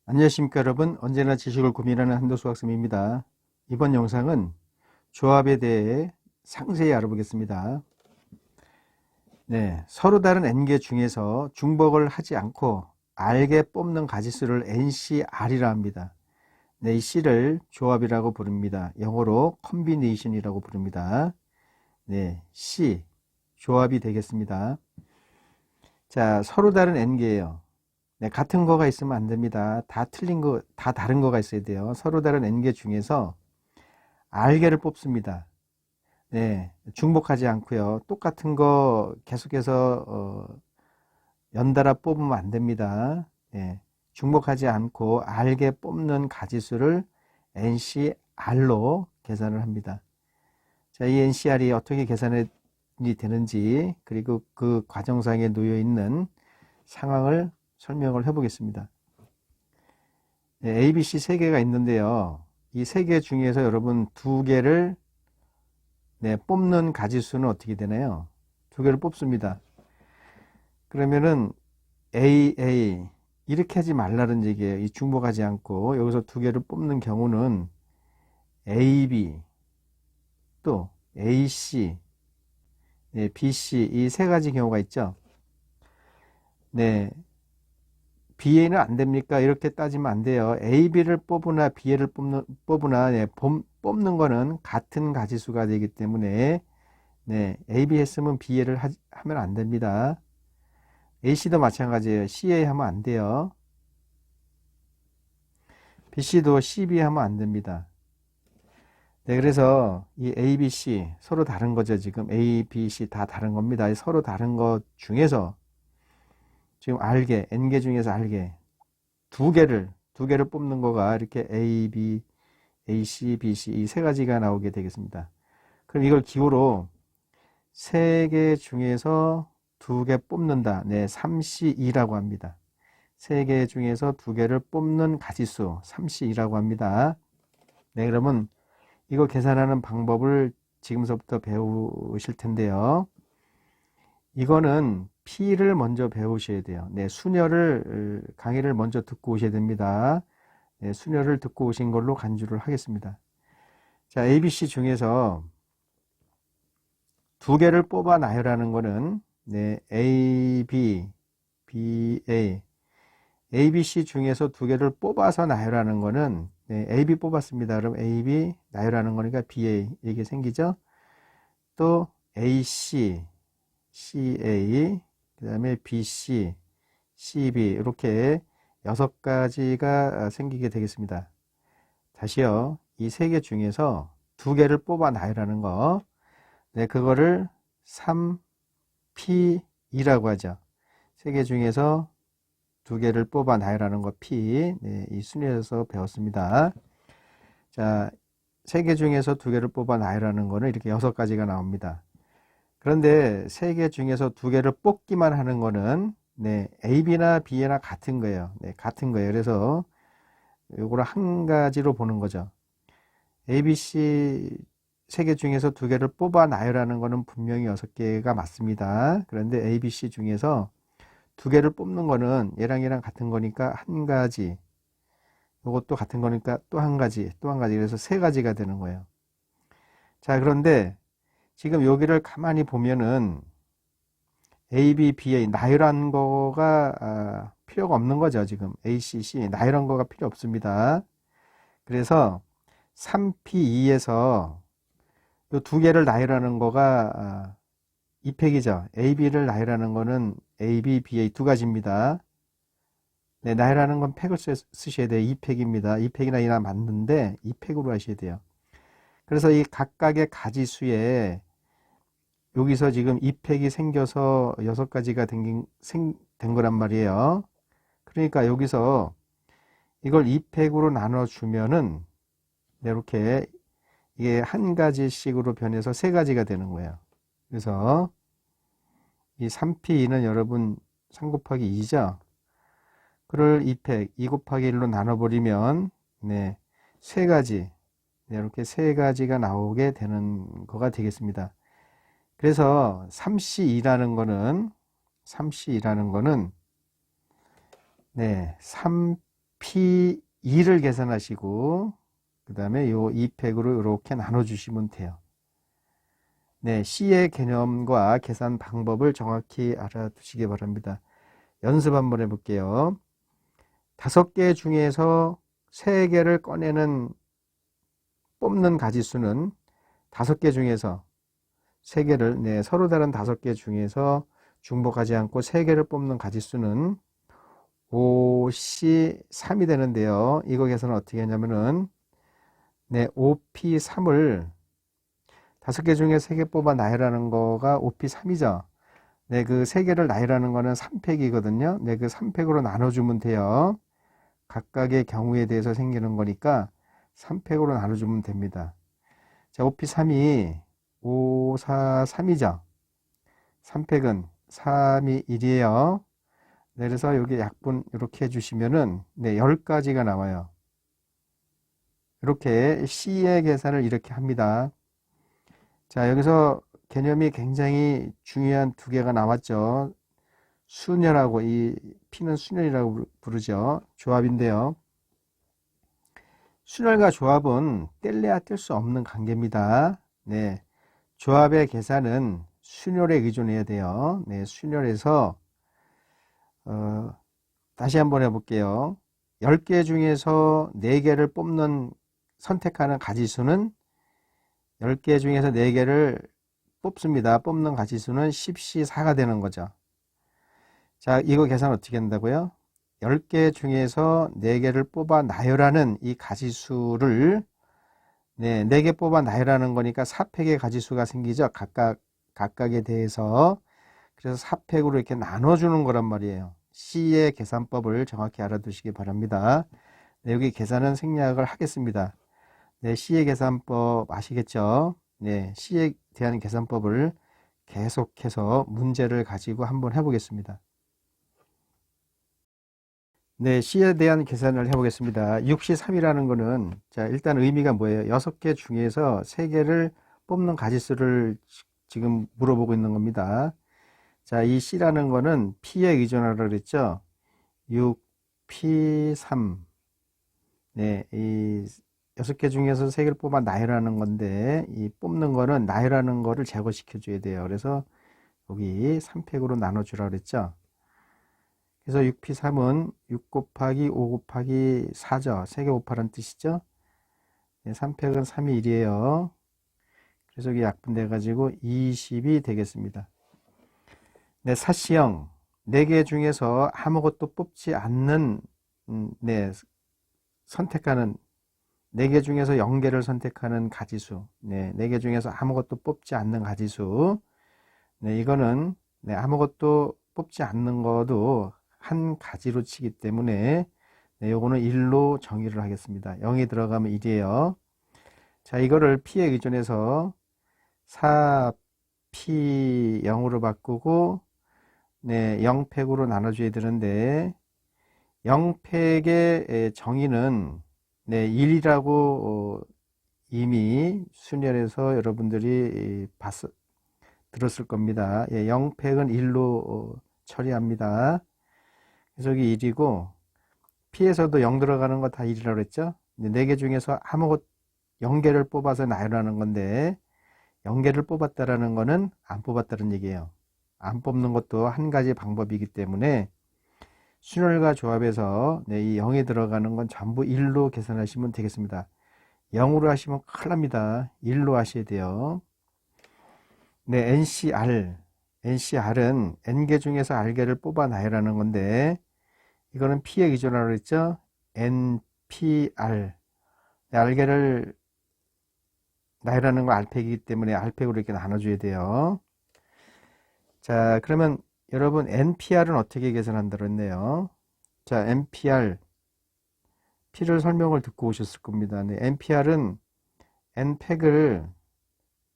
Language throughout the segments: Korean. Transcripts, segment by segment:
안녕하십니까 여러분. 언제나 지식을 고민하는 한도수 학습입니다. 이번 영상은 조합에 대해 상세히 알아보겠습니다. 서로 다른 n개 중에서 중복을 하지 않고 R개 뽑는 가지수를 NCR이라 합니다. 이 C를 조합이라고 부릅니다. 영어로 combination이라고 부릅니다. C 조합이 되겠습니다. 자, 서로 다른 n개예요. 같은 거가 있으면 안 됩니다. 다 틀린 거, 다 다른 거가 있어야 돼요. 서로 다른 n개 중에서 R개를 뽑습니다. 중복하지 않고요. 똑같은 거 계속해서 연달아 뽑으면 안 됩니다. 중복하지 않고 R개 뽑는 가지수를 NCR로 계산을 합니다. 자, 이 NCR이 어떻게 계산이 되는지, 그리고 그 과정상에 놓여 있는 상황을 설명을 해보겠습니다. A, B, C 세 개가 있는데요. 이 세 개 중에서 여러분 두 개를 뽑는 가지수는 어떻게 되나요? 두 개를 뽑습니다. 그러면은 A 이렇게 하지 말라는 얘기예요. 이 중복하지 않고 여기서 두 개를 뽑는 경우는 AB 또 AC, BC 이 세 가지 경우가 있죠. BA는 안 됩니까? 이렇게 따지면 안 돼요. AB를 뽑으나 BA를 뽑으나 뽑는 거는 같은 가지수가 되기 때문에 AB 했으면 BA를 하면 안 됩니다. AC도 마찬가지예요. CA 하면 안 돼요. BC도 CB 하면 안 됩니다. 그래서 이 A, B, C 서로 다른 거죠. 지금 A, B, C 다 다른 겁니다. 서로 다른 것 중에서 지금 R개, N개 중에서 R개 두 개를 뽑는 거가 이렇게 A, B, AC, BC 이 세 가지가 나오게 되겠습니다. 그럼 이걸 기호로 세 개 중에서 두 개 뽑는다. 3C2라고 합니다. 세 개 중에서 두 개를 뽑는 가지수 3C2라고 합니다. 그러면 이거 계산하는 방법을 지금서부터 배우실 텐데요. 이거는 P를 먼저 배우셔야 돼요. 강의를 먼저 듣고 오셔야 됩니다. 순열을 듣고 오신 걸로 간주를 하겠습니다. 자, ABC 중에서 두 개를 뽑아 나열하는 거는 A, B, BA, ABC 중에서 두 개를 뽑아서 나열하는 거는 AB 뽑았습니다. 그럼 AB 나열하는 거니까 BA 이게 생기죠. 또 AC, CA, 그 다음에 BC, CB 이렇게 6가지가 생기게 되겠습니다. 다시요. 이 세 개 중에서 두 개를 뽑아 나열하는 거 그거를 3P2라고 하죠. 세 개 중에서 두 개를 뽑아 나열하는 거 P 이 순위에서 배웠습니다. 자, 세 개 중에서 두 개를 뽑아 나열하는 거는 이렇게 6가지가 나옵니다. 그런데 세 개 중에서 두 개를 뽑기만 하는 거는 AB나 B나 같은 거예요. 같은 거예요. 그래서 이거를 한 가지로 보는 거죠. ABC 세 개 중에서 두 개를 뽑아 나열하는 거는 분명히 6개가 맞습니다. 그런데 ABC 중에서 두 개를 뽑는 거는 얘랑 같은 거니까 한 가지, 이것도 같은 거니까 또 한 가지, 또 한 가지. 그래서 3가지가 되는 거예요. 자, 그런데 지금 여기를 가만히 보면은 A, B, BA 나열한 거가 필요가 없는 거죠. 지금 A, C, C 나열한 거가 필요 없습니다. 그래서 3P2에서 이 두 개를 나열하는 거가 2팩이죠. A, B를 나열하는 거는 A, B, BA 두 가지입니다. 나열하는 건 팩을 쓰셔야 돼요. 2팩입니다. 2팩이나 이나 맞는데 2팩으로 하셔야 돼요. 그래서 이 각각의 가지수에 여기서 지금 2팩이 생겨서 6가지가 된 거란 말이에요. 그러니까 여기서 이걸 2팩으로 나눠주면은 이렇게 이게 한 가지씩으로 변해서 3가지가 되는 거예요. 그래서 이 3P2는 여러분 3 곱하기 2죠. 그걸 2팩 2 곱하기 1로 나눠버리면 3가지 이렇게 3가지가 나오게 되는 거가 되겠습니다. 그래서 3C2라는 거는 3C2라는 거는 P2를 계산하시고 그 다음에 요 2팩으로 이렇게 나눠주시면 돼요. 네, C의 개념과 계산 방법을 정확히 알아두시기 바랍니다. 연습 한번 해볼게요. 5개 중에서 3개를 뽑는 가지수는 5개 중에서 3개를, 네, 서로 다른 5개 중에서 중복하지 않고 3개를 뽑는 가지수는 5C3이 되는데요. 이거 계산은 어떻게 하냐면은, 네, 5P3을 5개 중에 3개 뽑아 나열하는 거가 5P3이죠. 네, 그 3개를 나열하는 거는 3팩이거든요. 네, 그 3팩으로 나눠주면 돼요. 각각의 경우에 대해서 생기는 거니까 3팩으로 나눠주면 됩니다. 자, 5P3이 5, 4, 3이죠. 3팩은 3이 1이에요. 네, 그래서 여기 약분 이렇게 해주시면은, 네, 10가지가 나와요. 이렇게 C의 계산을 이렇게 합니다. 자, 여기서 개념이 굉장히 중요한 2개가 나왔죠. 순열하고, 이 P는 순열이라고 부르죠. 조합인데요. 순열과 조합은 뗄래야 뗄 수 없는 관계입니다. 네, 조합의 계산은 순열에 의존해야 돼요. 네, 순열에서 다시 한번 해볼게요. 10개 중에서 4개를 선택하는 가지수는 10개 중에서 4개를 뽑습니다. 뽑는 가지수는 10C4가 되는 거죠. 자, 이거 계산 어떻게 한다고요? 10개 중에서 4개를 뽑아 나열하는 이 가지수를, 네, 4개 뽑아 나열하는 거니까 4팩의 가지수가 생기죠. 각각에 대해서. 그래서 4팩으로 이렇게 나눠주는 거란 말이에요. C의 계산법을 정확히 알아두시기 바랍니다. 네, 여기 계산은 생략을 하겠습니다. 네, C의 계산법 아시겠죠? 네, C에 대한 계산법을 계속해서 문제를 가지고 한번 해보겠습니다. 네, C에 대한 계산을 해보겠습니다. 6C3이라는 거는, 자, 일단 의미가 뭐예요? 6개 중에서 3개를 뽑는 가지수를 지금 물어보고 있는 겁니다. 자, 이 C라는 거는 P에 의존하라고 그랬죠? 6P3. 네, 이 6개 중에서 3개를 뽑아 나열하는 건데, 이 뽑는 거는 나열하는 거를 제거시켜 줘야 돼요. 그래서 여기 3팩으로 나눠주라고 그랬죠? 그래서 6P3은 6 곱하기 5 곱하기 4죠. 3개 곱하라는 뜻이죠? 네, 3팩은 3이 1이에요. 그래서 여기 약분돼가지고 20이 되겠습니다. 네, 사시형 4개 중에서 아무것도 뽑지 않는, 네, 선택하는 4개 중에서 0개를 선택하는 가지수. 네, 4개 중에서 아무것도 뽑지 않는 가지수. 네, 이거는, 네, 아무것도 뽑지 않는 것도 한 가지로 치기 때문에, 네, 요거는 1로 정의를 하겠습니다. 0이 들어가면 1이에요. 자, 이거를 P에 의존해서 4P 0으로 바꾸고, 네, 0팩으로 나눠줘야 되는데, 0팩의 정의는, 네, 1이라고 이미 순열에서 여러분들이 들었을 겁니다. 예, 0팩은 1로 처리합니다. 그래서 여기 1이고, P에서도 0 들어가는 거 다 1이라고 했죠? 4개 중에서 0개를 뽑아서 나열하는 건데, 0개를 뽑았다라는 거는 안 뽑았다는 얘기예요. 안 뽑는 것도 한 가지 방법이기 때문에, 순열과 조합에서, 네, 이 0에 들어가는 건 전부 1로 계산하시면 되겠습니다. 0으로 하시면 큰일 납니다. 1로 하셔야 돼요. 네, NCR은 N개 중에서 R개를 뽑아 나열하는 건데, 이거는 P에 의존하라고 했죠? NPR. 네, R개를 나열하는 거 R팩이기 때문에 R팩으로 이렇게 나눠줘야 돼요. 자, 그러면 여러분 NPR은 어떻게 계산한다고 했네요. 자, NPR P를 설명을 듣고 오셨을 겁니다. 네, NPR은 N팩을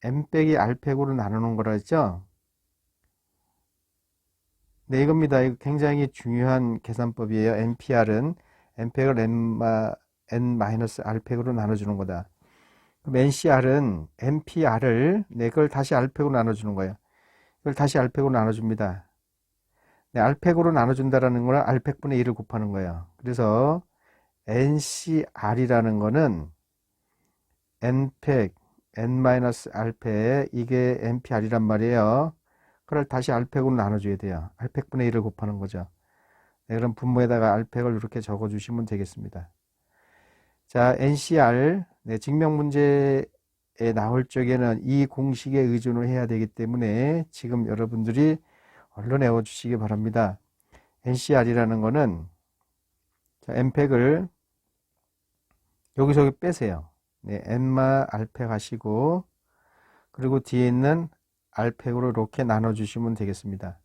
N 빼기 R팩으로 나누는 거라 했죠. 네, 이겁니다. 이거 굉장히 중요한 계산법이에요. NPR은 N팩을 N-R팩으로 나눠주는 거다. 그럼 NCR은 NPR을, 네, 그걸 다시 R팩으로 나눠주는 거예요. 이걸 다시 R팩으로 나눠줍니다. 네, R팩으로 나눠준다라는 거는 R팩분의 1을 곱하는 거예요. 그래서 NCR이라는 거는 N팩, N-R팩, 이게 NPR이란 말이에요. 그걸 다시 R팩으로 나눠줘야 돼요. R팩분의 1을 곱하는 거죠. 네, 그럼 분모에다가 R팩을 이렇게 적어주시면 되겠습니다. 자, NCR, 네, 증명문제에 나올 적에는 이 공식에 의존을 해야 되기 때문에 지금 여러분들이 얼른 외워주시기 바랍니다. NCR이라는 거는 자, N팩을 여기서 빼세요. 네, N마 R팩 하시고 그리고 뒤에 있는 R팩으로 이렇게 나눠주시면 되겠습니다.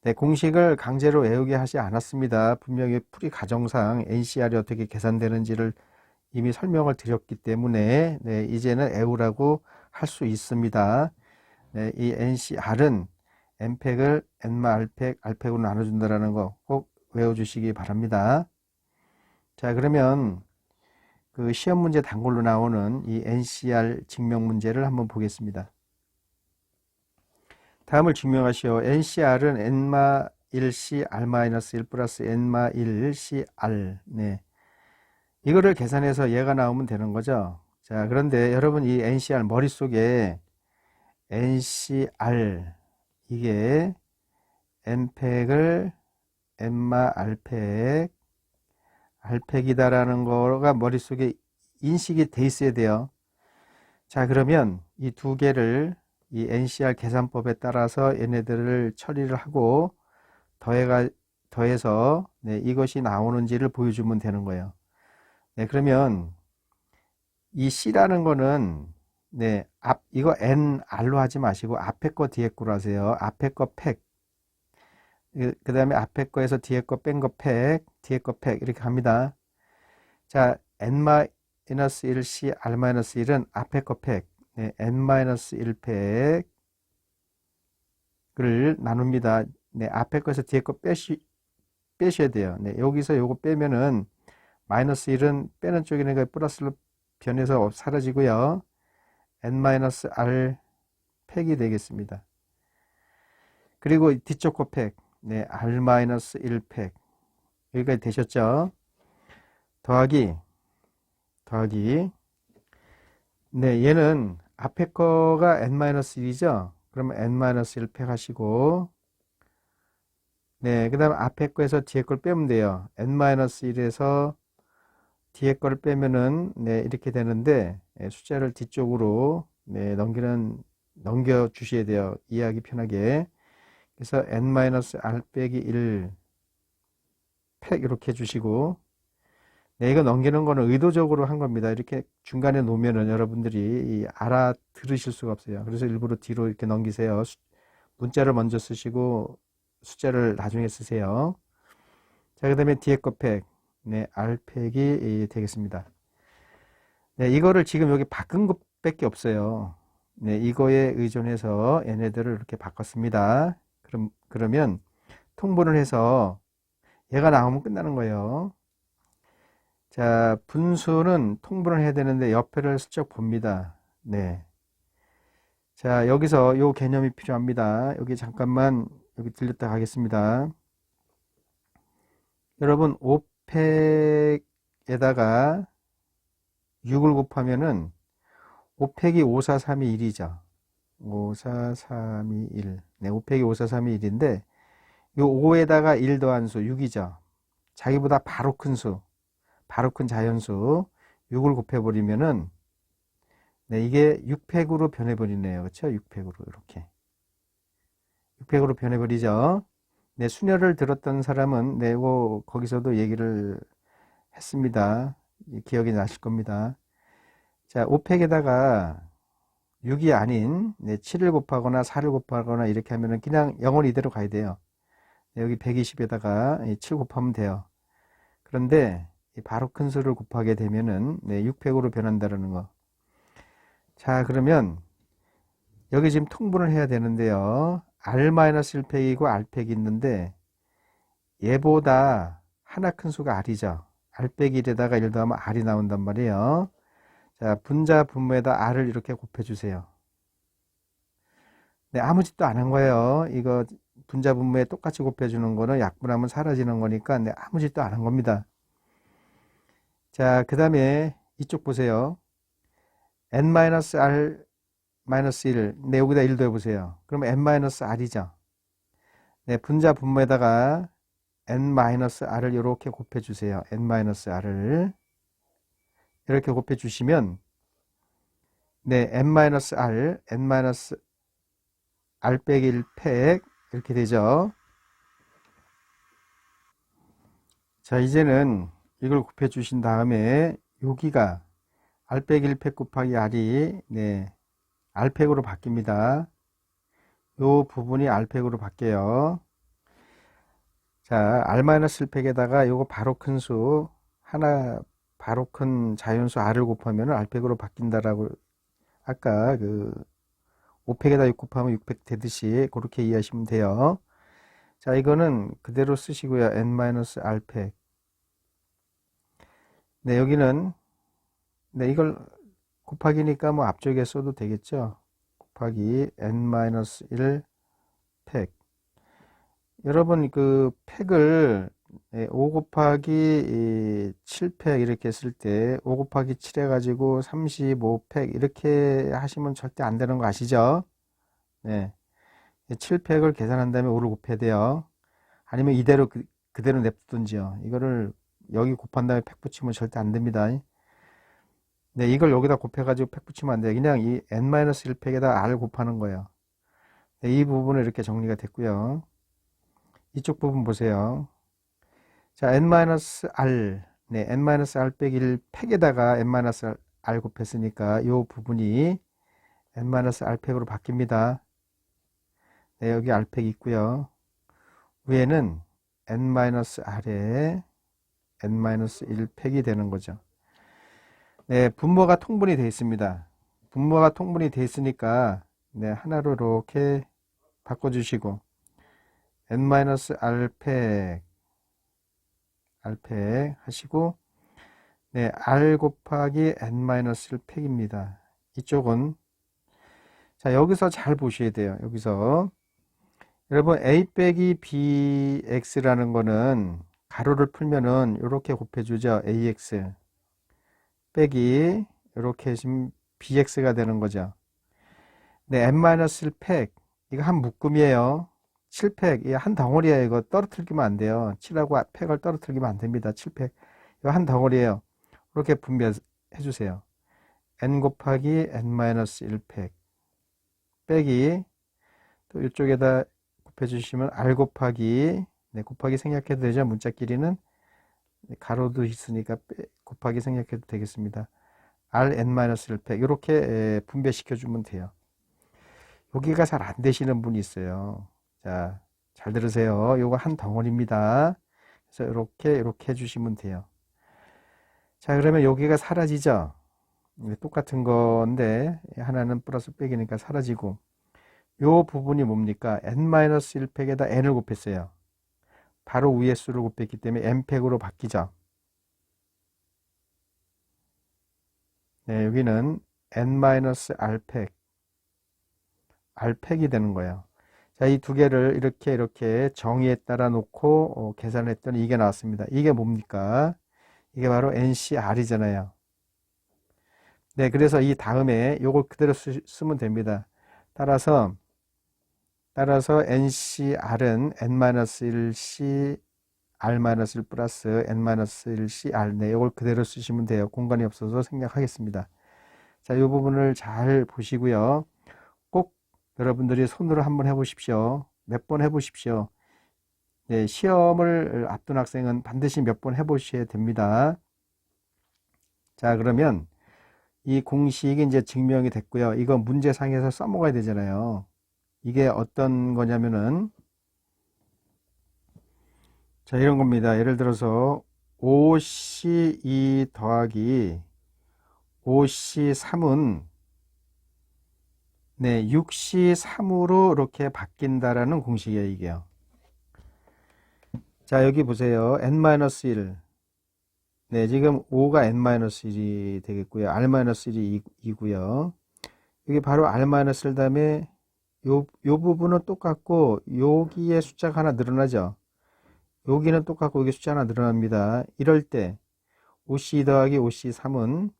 네, 공식을 강제로 외우게 하지 않았습니다. 분명히 풀이 가정상 NCR이 어떻게 계산되는지를 이미 설명을 드렸기 때문에 네, 이제는 외우라고 할 수 있습니다. 네, 이 NCR은 N팩을 N마 R팩, R팩으로 나눠준다는 거 꼭 외워주시기 바랍니다. 자, 그러면 그 시험 문제 단골로 나오는 이 NCR 증명 문제를 한번 보겠습니다. 다음을 증명하시오. NCR은 N마 1C R-1 플러스 N마 1C R. 네. 이거를 계산해서 얘가 나오면 되는 거죠. 자, 그런데 여러분 이 NCR 머릿속에 NCR 이게 N팩을 N마 R팩 R팩이다라는 거가 머릿속에 인식이 돼 있어야 돼요. 자, 그러면 이 두 개를 이 NCR 계산법에 따라서 얘네들을 처리를 하고 더해서 네, 이것이 나오는지를 보여주면 되는 거예요. 네, 그러면 이 C라는 거는 네, 이거 NR로 하지 마시고 앞에 거 뒤에 거로 하세요. 앞에 거 팩. 그 다음에 앞에 거에서 뒤에 거 뺀 거 팩, 뒤에 거 팩 이렇게 합니다. 자, N-1C R-1은 앞에 거 팩, 네, N-1팩을 나눕니다. 네, 앞에 거에서 뒤에 거 빼셔야 돼요. 네, 여기서 요거 빼면은 마이너스 1은 빼는 쪽이니까 플러스로 변해서 사라지고요. N-R 팩이 되겠습니다. 그리고 뒤쪽 거 팩, 네, R-1팩 여기까지 되셨죠? 더하기 네, 얘는 앞에 거가 N-1이죠? 그러면 N-1팩 하시고 네, 그 다음 앞에 거에서 뒤에 걸 빼면 돼요. N-1에서 뒤에 거를 빼면은 네, 이렇게 되는데 네, 숫자를 뒤쪽으로 네, 넘겨 주셔야 돼요. 이해하기 편하게. 그래서 N-R 빼기 1 팩 이렇게 해주시고 네, 이거 넘기는 거는 의도적으로 한 겁니다. 이렇게 중간에 놓으면은 여러분들이 알아들으실 수가 없어요. 그래서 일부러 뒤로 이렇게 넘기세요. 문자를 먼저 쓰시고 숫자를 나중에 쓰세요. 자, 그 다음에 뒤에 거 팩, 네, R팩이 되겠습니다. 네, 이거를 지금 여기 바꾼 것밖에 없어요. 네, 이거에 의존해서 얘네들을 이렇게 바꿨습니다. 그러면 통분을 해서 얘가 나오면 끝나는 거예요. 자, 분수는 통분을 해야 되는데 옆에를 슬쩍 봅니다. 네. 자, 여기서 요 개념이 필요합니다. 여기 잠깐만 여기 들렸다 가겠습니다. 여러분 5팩에다가 6을 곱하면은 5팩이 5, 4, 3이 1이죠. 5, 4, 3이 1. 네, 5팩이 5, 4, 3이 1인데 요 5에다가 1 더한 수 6이죠. 자기보다 바로 큰 수. 바로 큰 자연수 6을 곱해버리면은 네, 이게 6팩으로 변해버리네요. 그렇죠? 6팩으로 이렇게 6팩으로 변해버리죠. 네, 순열을 들었던 사람은 네, 거기서도 얘기를 했습니다. 기억이 나실 겁니다. 자, 5팩에다가 6이 아닌 네, 7을 곱하거나 4를 곱하거나 이렇게 하면은 그냥 영원 이대로 가야 돼요. 네, 여기 120에다가 7 곱하면 돼요. 그런데 바로 큰 수를 곱하게 되면은 네, 6팩으로 변한다는 거. 자, 그러면 여기 지금 통분을 해야 되는데요. R-1팩이고 R팩이 있는데 얘보다 하나 큰 수가 R이죠. R 빼기 1에다가 1 더하면 R이 나온단 말이에요. 자, 분자 분모에다 R을 이렇게 곱해주세요. 네, 아무 짓도 안 한 거예요. 이거 분자 분모에 똑같이 곱해주는 거는 약분하면 사라지는 거니까 네, 아무 짓도 안 한 겁니다. 자, 그 다음에 이쪽 보세요. n-r-1. 네, 여기다 1 더해보세요. 그러면 n-r이죠. 네, 분자 분모에다가 n-r을 이렇게 곱해주세요. n-r을 이렇게 곱해주시면 네, n-r, n-r 빼기 1 팩 이렇게 되죠. 자, 이제는 이걸 곱해주신 다음에 여기가 r 빼기 1팩 곱하기 r이 네, r팩으로 바뀝니다. 요 부분이 r팩으로 바뀌어요. 자, r-1팩에다가 요거 바로 큰 수 하나, 바로 큰 자연수 r을 곱하면 r팩으로 바뀐다라고 아까 그 5팩에다 6 곱하면 6팩 되듯이 그렇게 이해하시면 돼요. 자, 이거는 그대로 쓰시고요. n-r팩. 네, 여기는 네, 이걸 곱하기니까 뭐 앞쪽에 써도 되겠죠. 곱하기 n-1 팩. 여러분 그 팩을 5 곱하기 7팩 이렇게 쓸 때 5 곱하기 7 해가지고 35팩 이렇게 하시면 절대 안 되는 거 아시죠? 네. 7팩을 계산한 다음에 5를 곱해야 돼요. 아니면 이대로 그대로 냅두든지요. 이거를 여기 곱한 다음에 팩 붙이면 절대 안 됩니다. 네, 이걸 여기다 곱해가지고 팩 붙이면 안 돼요. 그냥 이 n-1팩에다 r 곱하는 거예요. 네, 이 부분은 이렇게 정리가 됐고요. 이쪽 부분 보세요. 자, n-r, 네, n-r 빼기 1 팩에다가 n-r 곱했으니까 이 부분이 n-r 팩으로 바뀝니다. 네, 여기 r팩이 있고요. 위에는 n-r에 n-1 팩이 되는 거죠. 네, 분모가 통분이 되어 있습니다. 분모가 통분이 되어 있으니까 네, 하나로 이렇게 바꿔주시고 n-r팩 하시고 네, r 곱하기 n-1 팩입니다. 이쪽은 자, 여기서 잘 보셔야 돼요. 여기서 여러분 a 빼기 bx라는 거는 가로를 풀면은 이렇게 곱해주죠. ax 빼기 이렇게 해주면 bx가 되는 거죠. 네, n-1 팩 이거 한 묶음이에요. 7팩 이거 한 덩어리예요. 이거 떨어뜨리면 안 돼요. 7하고 팩을 떨어뜨리면 안 됩니다. 7팩 이거 한 덩어리예요. 이렇게 분배해 주세요. n 곱하기 n-1 팩 빼기 또 이쪽에다 곱해주시면 r 곱하기 네, 곱하기 생략해도 되죠. 문자끼리는 가로도 있으니까 곱하기 생략해도 되겠습니다. r n-1 팩 이렇게 분배시켜 주면 돼요. 여기가 잘 안 되시는 분이 있어요. 자, 잘 들으세요. 요거 한 덩어리입니다. 그래서 이렇게 해주시면 돼요. 자, 그러면 여기가 사라지죠? 똑같은 건데 하나는 플러스 빼기니까 사라지고 요 부분이 뭡니까? n-1팩에다 n을 곱했어요. 바로 위에 수를 곱했기 때문에 n팩으로 바뀌죠. 네, 여기는 n-r팩 r팩이 되는 거예요. 자, 이 두 개를 이렇게 정의에 따라 놓고 계산을 했더니 이게 나왔습니다. 이게 뭡니까? 이게 바로 NCR이잖아요. 네, 그래서 이 다음에 요걸 그대로 쓰면 됩니다. 따라서 NCR은 n-1C r-1 플러스 n-1C r 네, 요걸 그대로 쓰시면 돼요. 공간이 없어서 생략하겠습니다. 자, 이 부분을 잘 보시고요. 꼭 여러분들이 손으로 한번 해보십시오. 몇 번 해보십시오. 네, 시험을 앞둔 학생은 반드시 몇 번 해보셔야 됩니다. 자, 그러면 이 공식이 이제 증명이 됐고요. 이거 문제상에서 써먹어야 되잖아요. 이게 어떤 거냐면은 자, 이런 겁니다. 예를 들어서 5C2 더하기 5C3은 네, 6C3으로 이렇게 바뀐다라는 공식이에요, 이게요. 자, 여기 보세요. n-1. 네, 지금 5가 n-1이 되겠고요. r-1이 2고요. 여기 바로 r-를 다음에 요 부분은 똑같고 여기에 숫자가 하나 늘어나죠. 여기는 똑같고 여기 숫자 하나 늘어납니다. 이럴 때 OC 더하기 OC3은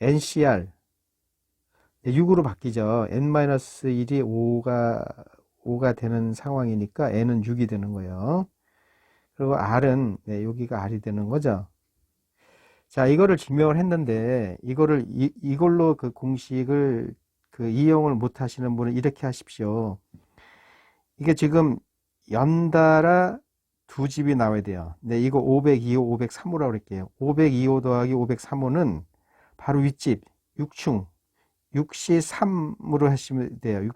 NCR 6으로 바뀌죠. N-1이 5가 되는 상황이니까 N은 6이 되는 거예요. 그리고 R은 여기가 R이 되는 거죠. 자, 이거를 증명을 했는데 이걸로 그 공식을 이용을 못 하시는 분은 이렇게 하십시오. 이게 지금 연달아 두 집이 나와야 돼요. 네, 이거 502호, 503호라고 그럴게요. 502호 더하기 503호는 바로 윗집 6충 6C3으로 하시면 돼요.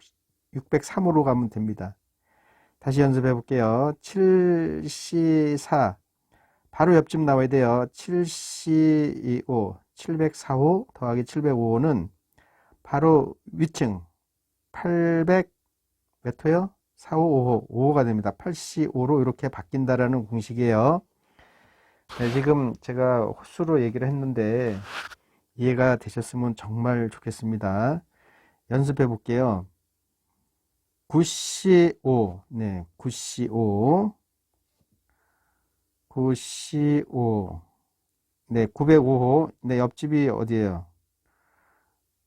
603호로 가면 됩니다. 다시 연습해 볼게요. 7C4 바로 옆집 나와야 돼요. 7C5 704호 더하기 705호는 바로 위층 800 몇 호요? 4호, 5호, 5호가 됩니다. 8C5로 이렇게 바뀐다라는 공식이에요. 네, 지금 제가 호수로 얘기를 했는데 이해가 되셨으면 정말 좋겠습니다. 연습해 볼게요. 9C5, 네, 9C5, 9C5, 네, 905호, 네, 옆집이 어디예요?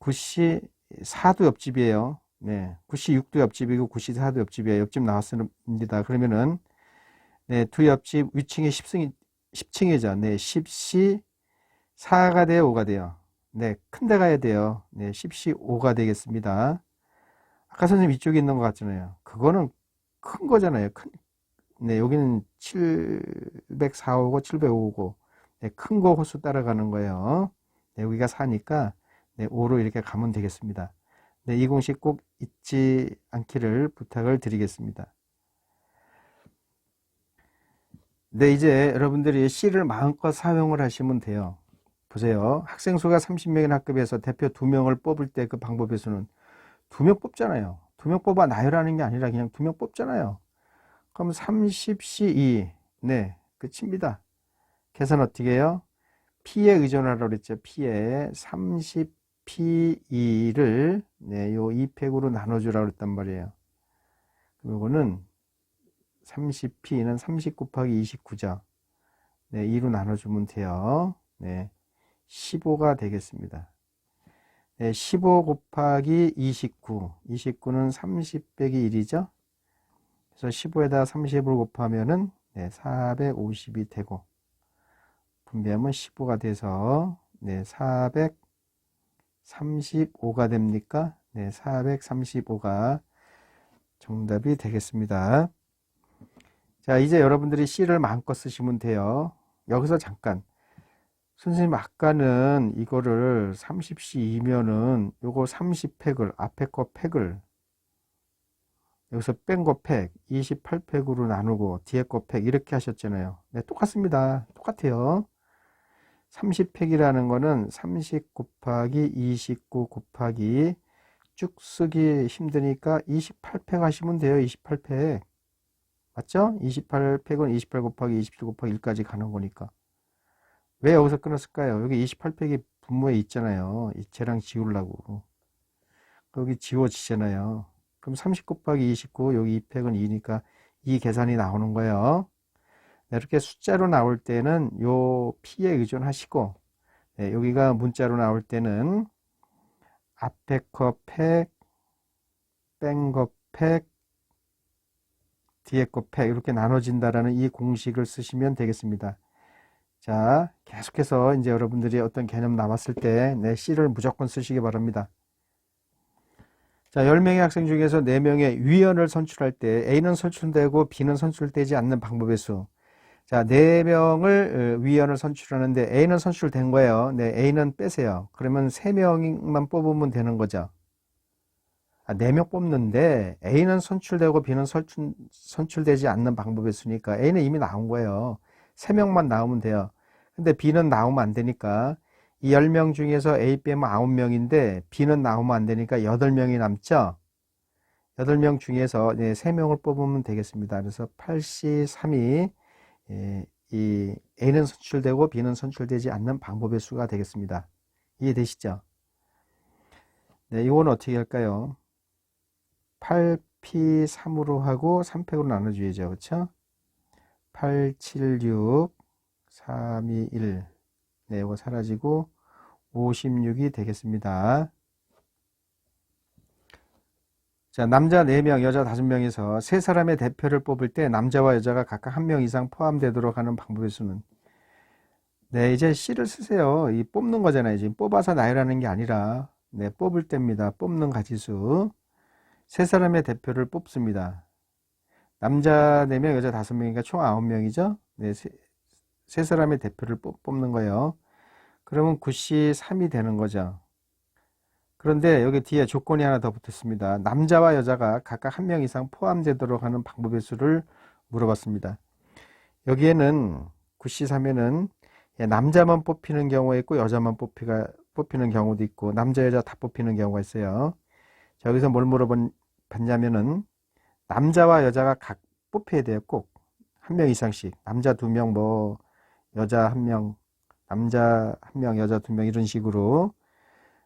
9C4도 옆집이에요. 네, 96도 옆집이고 94도 옆집이에요. 옆집 나왔습니다. 그러면은 네, 두 옆집 위층이 10층이죠. 네, 10C4가 돼요, 5가 돼요. 네, 큰 데 가야 돼요. 네, 10C5가 되겠습니다. 아까 선생님 이쪽에 있는 것 같잖아요. 그거는 큰 거잖아요. 네, 여기는 704호고 705호고 네, 큰 거 호수 따라가는 거예요. 네, 여기가 4니까 네, 5로 이렇게 가면 되겠습니다. 네, 이 공식 꼭 잊지 않기를 부탁을 드리겠습니다. 네, 이제 여러분들이 C를 마음껏 사용을 하시면 돼요. 보세요. 학생 수가 30명인 학급에서 대표 2명을 뽑을 때 그 방법의 수는 2명 뽑잖아요. 2명 뽑아 나열하는 게 아니라 그냥 2명 뽑잖아요. 그럼 30C2 네, 끝입니다. 계산 어떻게 해요? P에 의존하라고 그랬죠. P에 30P2를 네, 요 2팩으로 나눠주라고 그랬단 말이에요. 그럼 이거는 30P는 30 곱하기 29죠. 네, 2로 나눠주면 돼요. 네, 15가 되겠습니다. 네, 15 곱하기 29. 29는 30 빼기 1이죠. 그래서 15에다 30을 곱하면은 네, 450이 되고 분배하면 15가 돼서 네, 435가 됩니까? 네, 435가 정답이 되겠습니다. 자, 이제 여러분들이 C를 마음껏 쓰시면 돼요. 여기서 잠깐. 선생님, 아까는 이거를 30C이면은 요거 30팩을, 앞에 거 팩을, 여기서 뺀 거 팩, 28팩으로 나누고, 뒤에 거 팩, 이렇게 하셨잖아요. 네, 똑같습니다. 똑같아요. 30팩이라는 거는 30 곱하기 29 곱하기 쭉 쓰기 힘드니까 28팩 하시면 돼요. 28팩. 맞죠? 28팩은 28 곱하기 27 곱하기 1까지 가는 거니까. 왜 여기서 끊었을까요? 여기 28팩이 분모에 있잖아요. 쟤랑 지우려고. 여기 지워지잖아요. 그럼 30 곱하기 29, 여기 2팩은 2니까 이 계산이 나오는 거예요. 이렇게 숫자로 나올 때는 요 P에 의존하시고, 네, 여기가 문자로 나올 때는 앞에 거 팩, 뺀 거 팩, 뒤에 거 팩, 이렇게 나눠진다라는 이 공식을 쓰시면 되겠습니다. 자, 계속해서 이제 여러분들이 어떤 개념 나왔을 때, 네, C를 무조건 쓰시기 바랍니다. 자, 10명의 학생 중에서 4명의 위원을 선출할 때 A는 선출되고 B는 선출되지 않는 방법의 수. 자, 4명을 위원을 선출하는데 A는 선출된 거예요. 네, A는 빼세요. 그러면 3명만 뽑으면 되는 거죠. 4명 뽑는데 A는 선출되고 B는 선출되지 않는 방법의 수니까 A는 이미 나온 거예요. 3명만 나오면 돼요. 근데 B는 나오면 안 되니까 이 10명 중에서 A 빼면 9명인데 B는 나오면 안 되니까 8명이 남죠. 8명 중에서 3명을 뽑으면 되겠습니다. 그래서 8C3이 이 A는 선출되고 B는 선출되지 않는 방법의 수가 되겠습니다. 이해되시죠? 네, 이거는 어떻게 할까요? 8P3으로 하고 3팩으로 나눠줘야죠. 그렇죠? 8, 7, 6, 3, 2, 1. 네, 이거 사라지고 56이 되겠습니다. 자, 남자 4명, 여자 5명에서 세 사람의 대표를 뽑을 때 남자와 여자가 각각 1명 이상 포함되도록 하는 방법의 수는? 네, 이제 C를 쓰세요. 이 뽑는 거잖아요. 지금 뽑아서 나열하는 게 아니라, 네, 뽑을 때입니다. 뽑는 가지수. 세 사람의 대표를 뽑습니다. 남자 4명, 여자 5명이니까 총 9명이죠? 네, 세 사람의 대표를 뽑는 거예요. 그러면 9시 3이 되는 거죠. 그런데 여기 뒤에 조건이 하나 더 붙었습니다. 남자와 여자가 각각 1명 이상 포함되도록 하는 방법의 수를 물어봤습니다. 여기에는 9시 3에는 남자만 뽑히는 경우가 있고 여자만 뽑히는 경우도 있고 남자 여자 다 뽑히는 경우가 있어요. 자, 여기서 뭘 물어봤냐면은 남자와 여자가 각 뽑혀야 돼요. 꼭 1명 이상씩. 남자 2명, 뭐 여자 1명, 남자 1명, 여자 2명 이런 식으로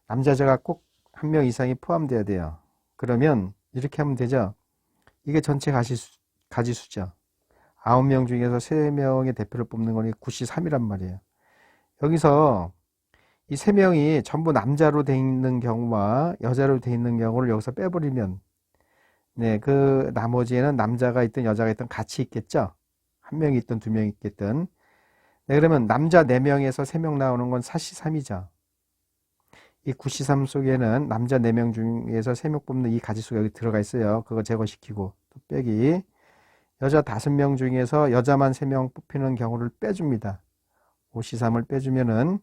남자 여자가 꼭 1명 이상이 포함돼야 돼요. 그러면 이렇게 하면 되죠. 이게 전체 가지수죠. 9명 중에서 3명의 대표를 뽑는 거니 9시 3이란 말이에요. 여기서 이 3명이 전부 남자로 돼 있는 경우와 여자로 돼 있는 경우를 여기서 빼버리면, 네, 그 나머지에는 남자가 있든 여자가 있든 같이 있겠죠. 1명이 있든 2명이 있겠든. 네, 그러면 남자 4명에서 3명 나오는 건 4시 3이죠. 이 9시 3 속에는 남자 4명 중에서 3명 뽑는 이 가지수가 여기 들어가 있어요. 그거 제거시키고 또 빼기. 여자 5명 중에서 여자만 3명 뽑히는 경우를 빼줍니다. 5시 3을 빼주면은,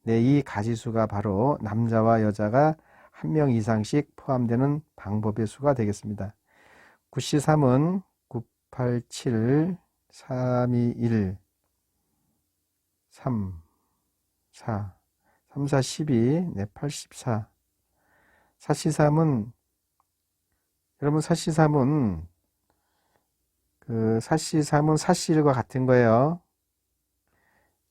네, 이 가지수가 바로 남자와 여자가 1명 이상씩 포함되는 방법의 수가 되겠습니다. 9시 3은 9, 8, 7, 3, 2, 1, 3, 4, 3, 4, 12, 네, 84. 4시 3은, 여러분 4시 3은, 그 4시 3은 4시 1과 같은 거예요.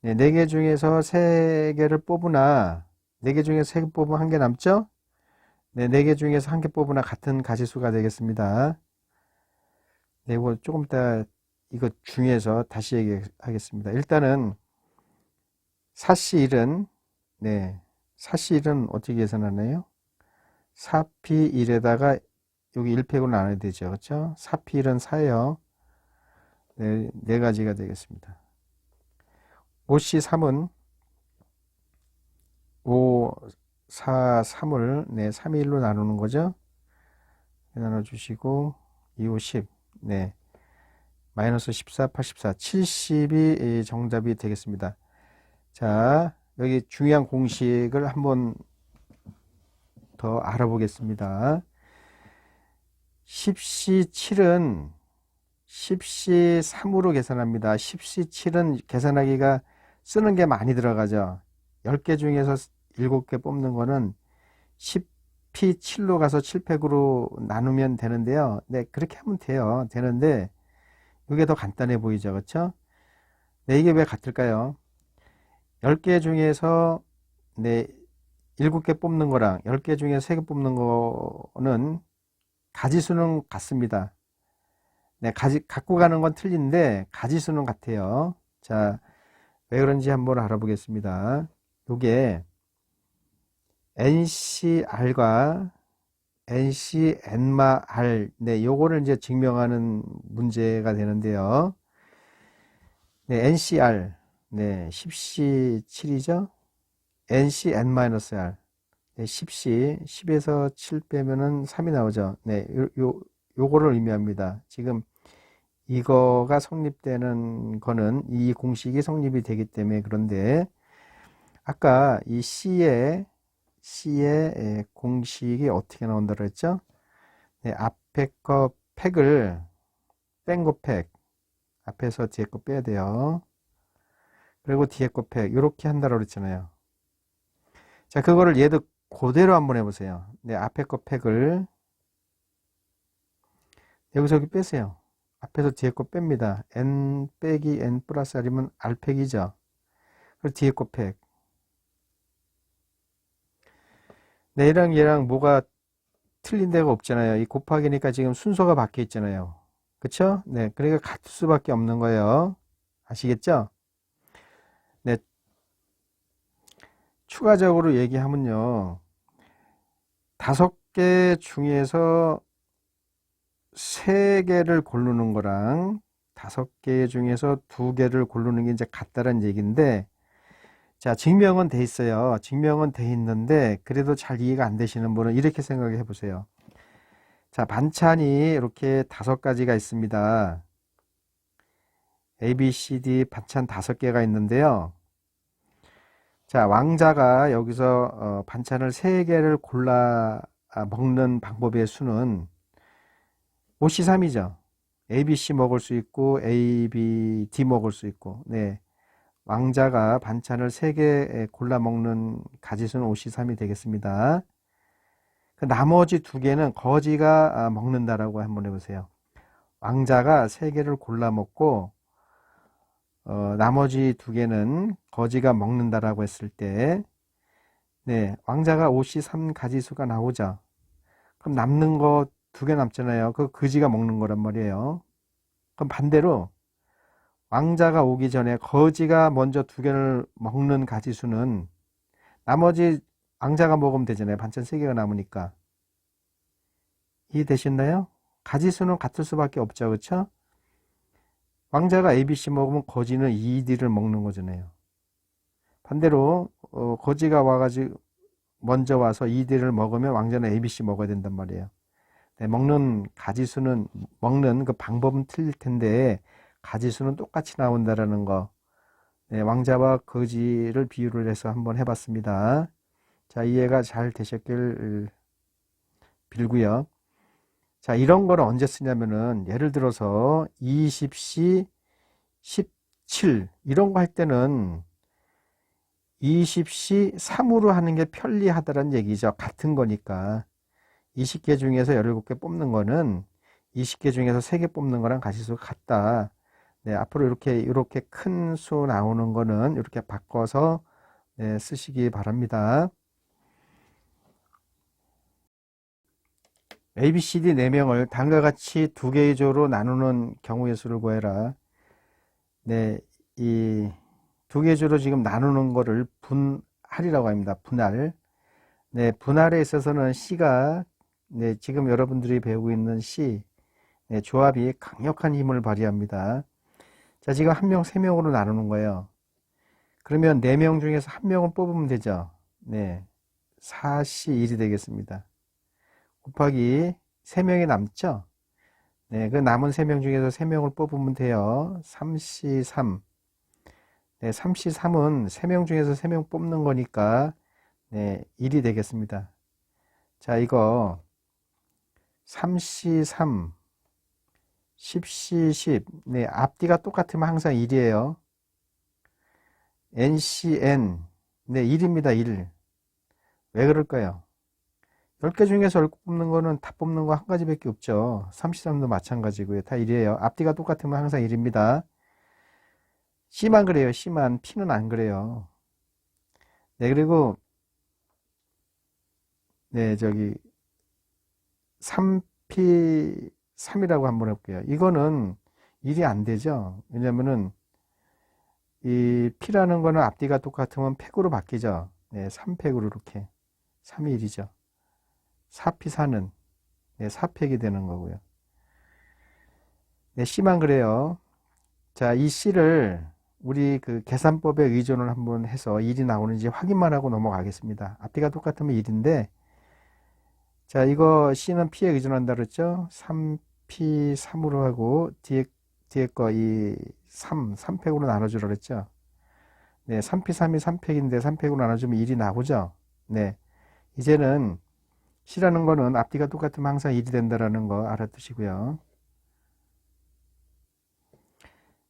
네, 4개 중에서 3개를 뽑으나, 4개 중에서 3개 뽑으면 1개 남죠? 네, 4개 중에서 1개 뽑으나 같은 가지수가 되겠습니다. 네, 이거 조금 이따 이거 중에서 다시 얘기하겠습니다. 일단은 4시 1은, 네, 4시 1은 어떻게 계산하나요? 4P 1에다가 여기 1팩으로 나눠야 되죠. 그렇죠? 4P 1은 4예요. 네, 4가지가 되겠습니다. 5C 3은 5, 4, 3을, 네, 3, 1로 나누는 거죠. 나눠주시고, 2, 5, 10, 네, 마이너스 14, 84, 70이 정답이 되겠습니다. 자, 여기 중요한 공식을 한번 더 알아보겠습니다. 10C 7은 10C 3으로 계산합니다. 10C 7은 계산하기가 쓰는 게 많이 들어가죠. 10개 중에서 7개 뽑는 거는 10P 7로 가서 7팩으로 나누면 되는데요. 네, 그렇게 하면 돼요. 되는데, 이게 더 간단해 보이죠. 그렇죠? 네, 이게 왜 같을까요? 10개 중에서, 네, 7개 뽑는 거랑 10개 중에서 3개 뽑는 거는 가지수는 같습니다. 네, 갖고 가는 건 틀린데, 가지수는 같아요. 자, 왜 그런지 한번 알아보겠습니다. 요게 NCR과 NCNR, 네, 요거를 이제 증명하는 문제가 되는데요. 네, NCR, 네, 10C 7이죠? NCN-R, 네, 10C, 10에서 7 빼면은 3이 나오죠. 네, 요거를 의미합니다. 지금 이거가 성립되는 거는 이 공식이 성립이 되기 때문에. 그런데 아까 이 C의 공식이 어떻게 나온다고 했죠? 네, 앞에 거 팩을 뺀 거 팩, 앞에서 뒤에 거 빼야 돼요. 그리고 뒤에 거 팩, 이렇게 한다고 그랬잖아요. 자, 그거를 얘도 그대로 한번 해보세요. 네, 앞에 거 팩을 여기서 여기 빼세요. 앞에서 뒤에 거 뺍니다. n 빼기 n 플러스 r이면 r 팩이죠. 그리고 뒤에 거 팩. 네, 얘랑 뭐가 틀린 데가 없잖아요. 이 곱하기니까 지금 순서가 바뀌어 있잖아요. 그쵸? 네, 그러니까 같을 수밖에 없는 거예요. 아시겠죠? 네, 추가적으로 얘기하면요. 5개 중에서 3개를 고르는 거랑 5개 중에서 2개를 고르는 게 이제 같다는 얘기인데, 자, 증명은 돼 있어요. 증명은 돼 있는데, 그래도 잘 이해가 안 되시는 분은 이렇게 생각해 보세요. 자, 반찬이 이렇게 5가지가 있습니다. A, B, C, D 반찬 5개가 있는데요. 자, 왕자가 여기서 반찬을 3개를 골라 먹는 방법의 수는 5C3이죠. A, B, C 먹을 수 있고 A, B, D 먹을 수 있고. 네. 왕자가 반찬을 3개 골라 먹는 가짓수는 5C3이 되겠습니다. 그 나머지 2개는 거지가 먹는다라고 한번 해보세요. 왕자가 3개를 골라 먹고 나머지 2개는 거지가 먹는다라고 했을 때, 네, 왕자가 5C3 가지수가 나오죠. 그럼 남는 거 2개 남잖아요. 그 거지가 먹는 거란 말이에요. 그럼 반대로 왕자가 오기 전에 거지가 먼저 2개를 먹는 가지수는 나머지 왕자가 먹으면 되잖아요. 반찬 3개가 남으니까. 이해되셨나요? 가지수는 같을 수밖에 없죠. 그렇죠? 왕자가 ABC 먹으면 거지는 ED를 먹는 거잖아요. 반대로 거지가 와가지고 먼저 와서 ED를 먹으면 왕자는 ABC 먹어야 된단 말이에요. 네, 먹는 가지수는 먹는 그 방법은 틀릴 텐데 가지수는 똑같이 나온다라는 거. 네, 왕자와 거지를 비유를 해서 한번 해봤습니다. 자, 이해가 잘 되셨길 빌고요. 자, 이런 거를 언제 쓰냐면은 예를 들어서 20시 17 이런 거 할 때는 20시 3으로 하는 게 편리하다는 얘기죠. 같은 거니까. 20개 중에서 17개 뽑는 거는 20개 중에서 3개 뽑는 거랑 가지수가 같다. 네, 앞으로 이렇게 큰 수 나오는 거는 이렇게 바꿔서 네, 쓰시기 바랍니다. A, B, C, D 4명을 다음과 같이 2개의 조로 나누는 경우의 수를 구해라. 네, 이 2개의 조로 지금 나누는 거를 분할이라고 합니다. 분할. 네, 분할에 있어서는 C가 네, 지금 여러분들이 배우고 있는 C 네, 조합이 강력한 힘을 발휘합니다. 자, 지금 한 명 3명으로 나누는 거예요. 그러면 4명 중에서 1명을 뽑으면 되죠. 네, 4C1이 되겠습니다. 곱하기 3명이 남죠. 네, 그 남은 3명 중에서 3명을 뽑으면 돼요. 3C3. 네, 3C3은 3명 중에서 3명 뽑는 거니까 네, 1이 되겠습니다. 자, 이거 3C3, 10C10. 네, 앞뒤가 똑같으면 항상 1이에요. NCN. 네, 1입니다. 1. 왜 그럴까요? 10개 중에서 10개 뽑는 거는 다 뽑는 거 한 가지밖에 없죠. 33도 마찬가지고요. 다 1이에요. 앞뒤가 똑같으면 항상 1입니다. C만 그래요. C만. P는 안 그래요. 네, 그리고 네, 저기 3P3이라고 한번 해볼게요. 이거는 1이 안 되죠. 왜냐면은 이 P라는 거는 앞뒤가 똑같으면 팩으로 바뀌죠. 네, 3팩으로 이렇게 3이 1이죠. 4P4는 네, 4팩이 되는 거고요. 네, C만 그래요. 자, 이 C를 우리 그 계산법에 의존을 한번 해서 1이 나오는지 확인만 하고 넘어가겠습니다. 앞뒤가 똑같으면 1인데, 자, 이거 C는 P에 의존한다 그랬죠? 3P3으로 하고, 뒤에 거 이 3팩으로 나눠주라 그랬죠? 네, 3P3이 3팩인데 3팩으로 나눠주면 1이 나오죠? 네. 이제는 C라는 거는 앞뒤가 똑같으면 항상 1이 된다라는 거 알아두시고요.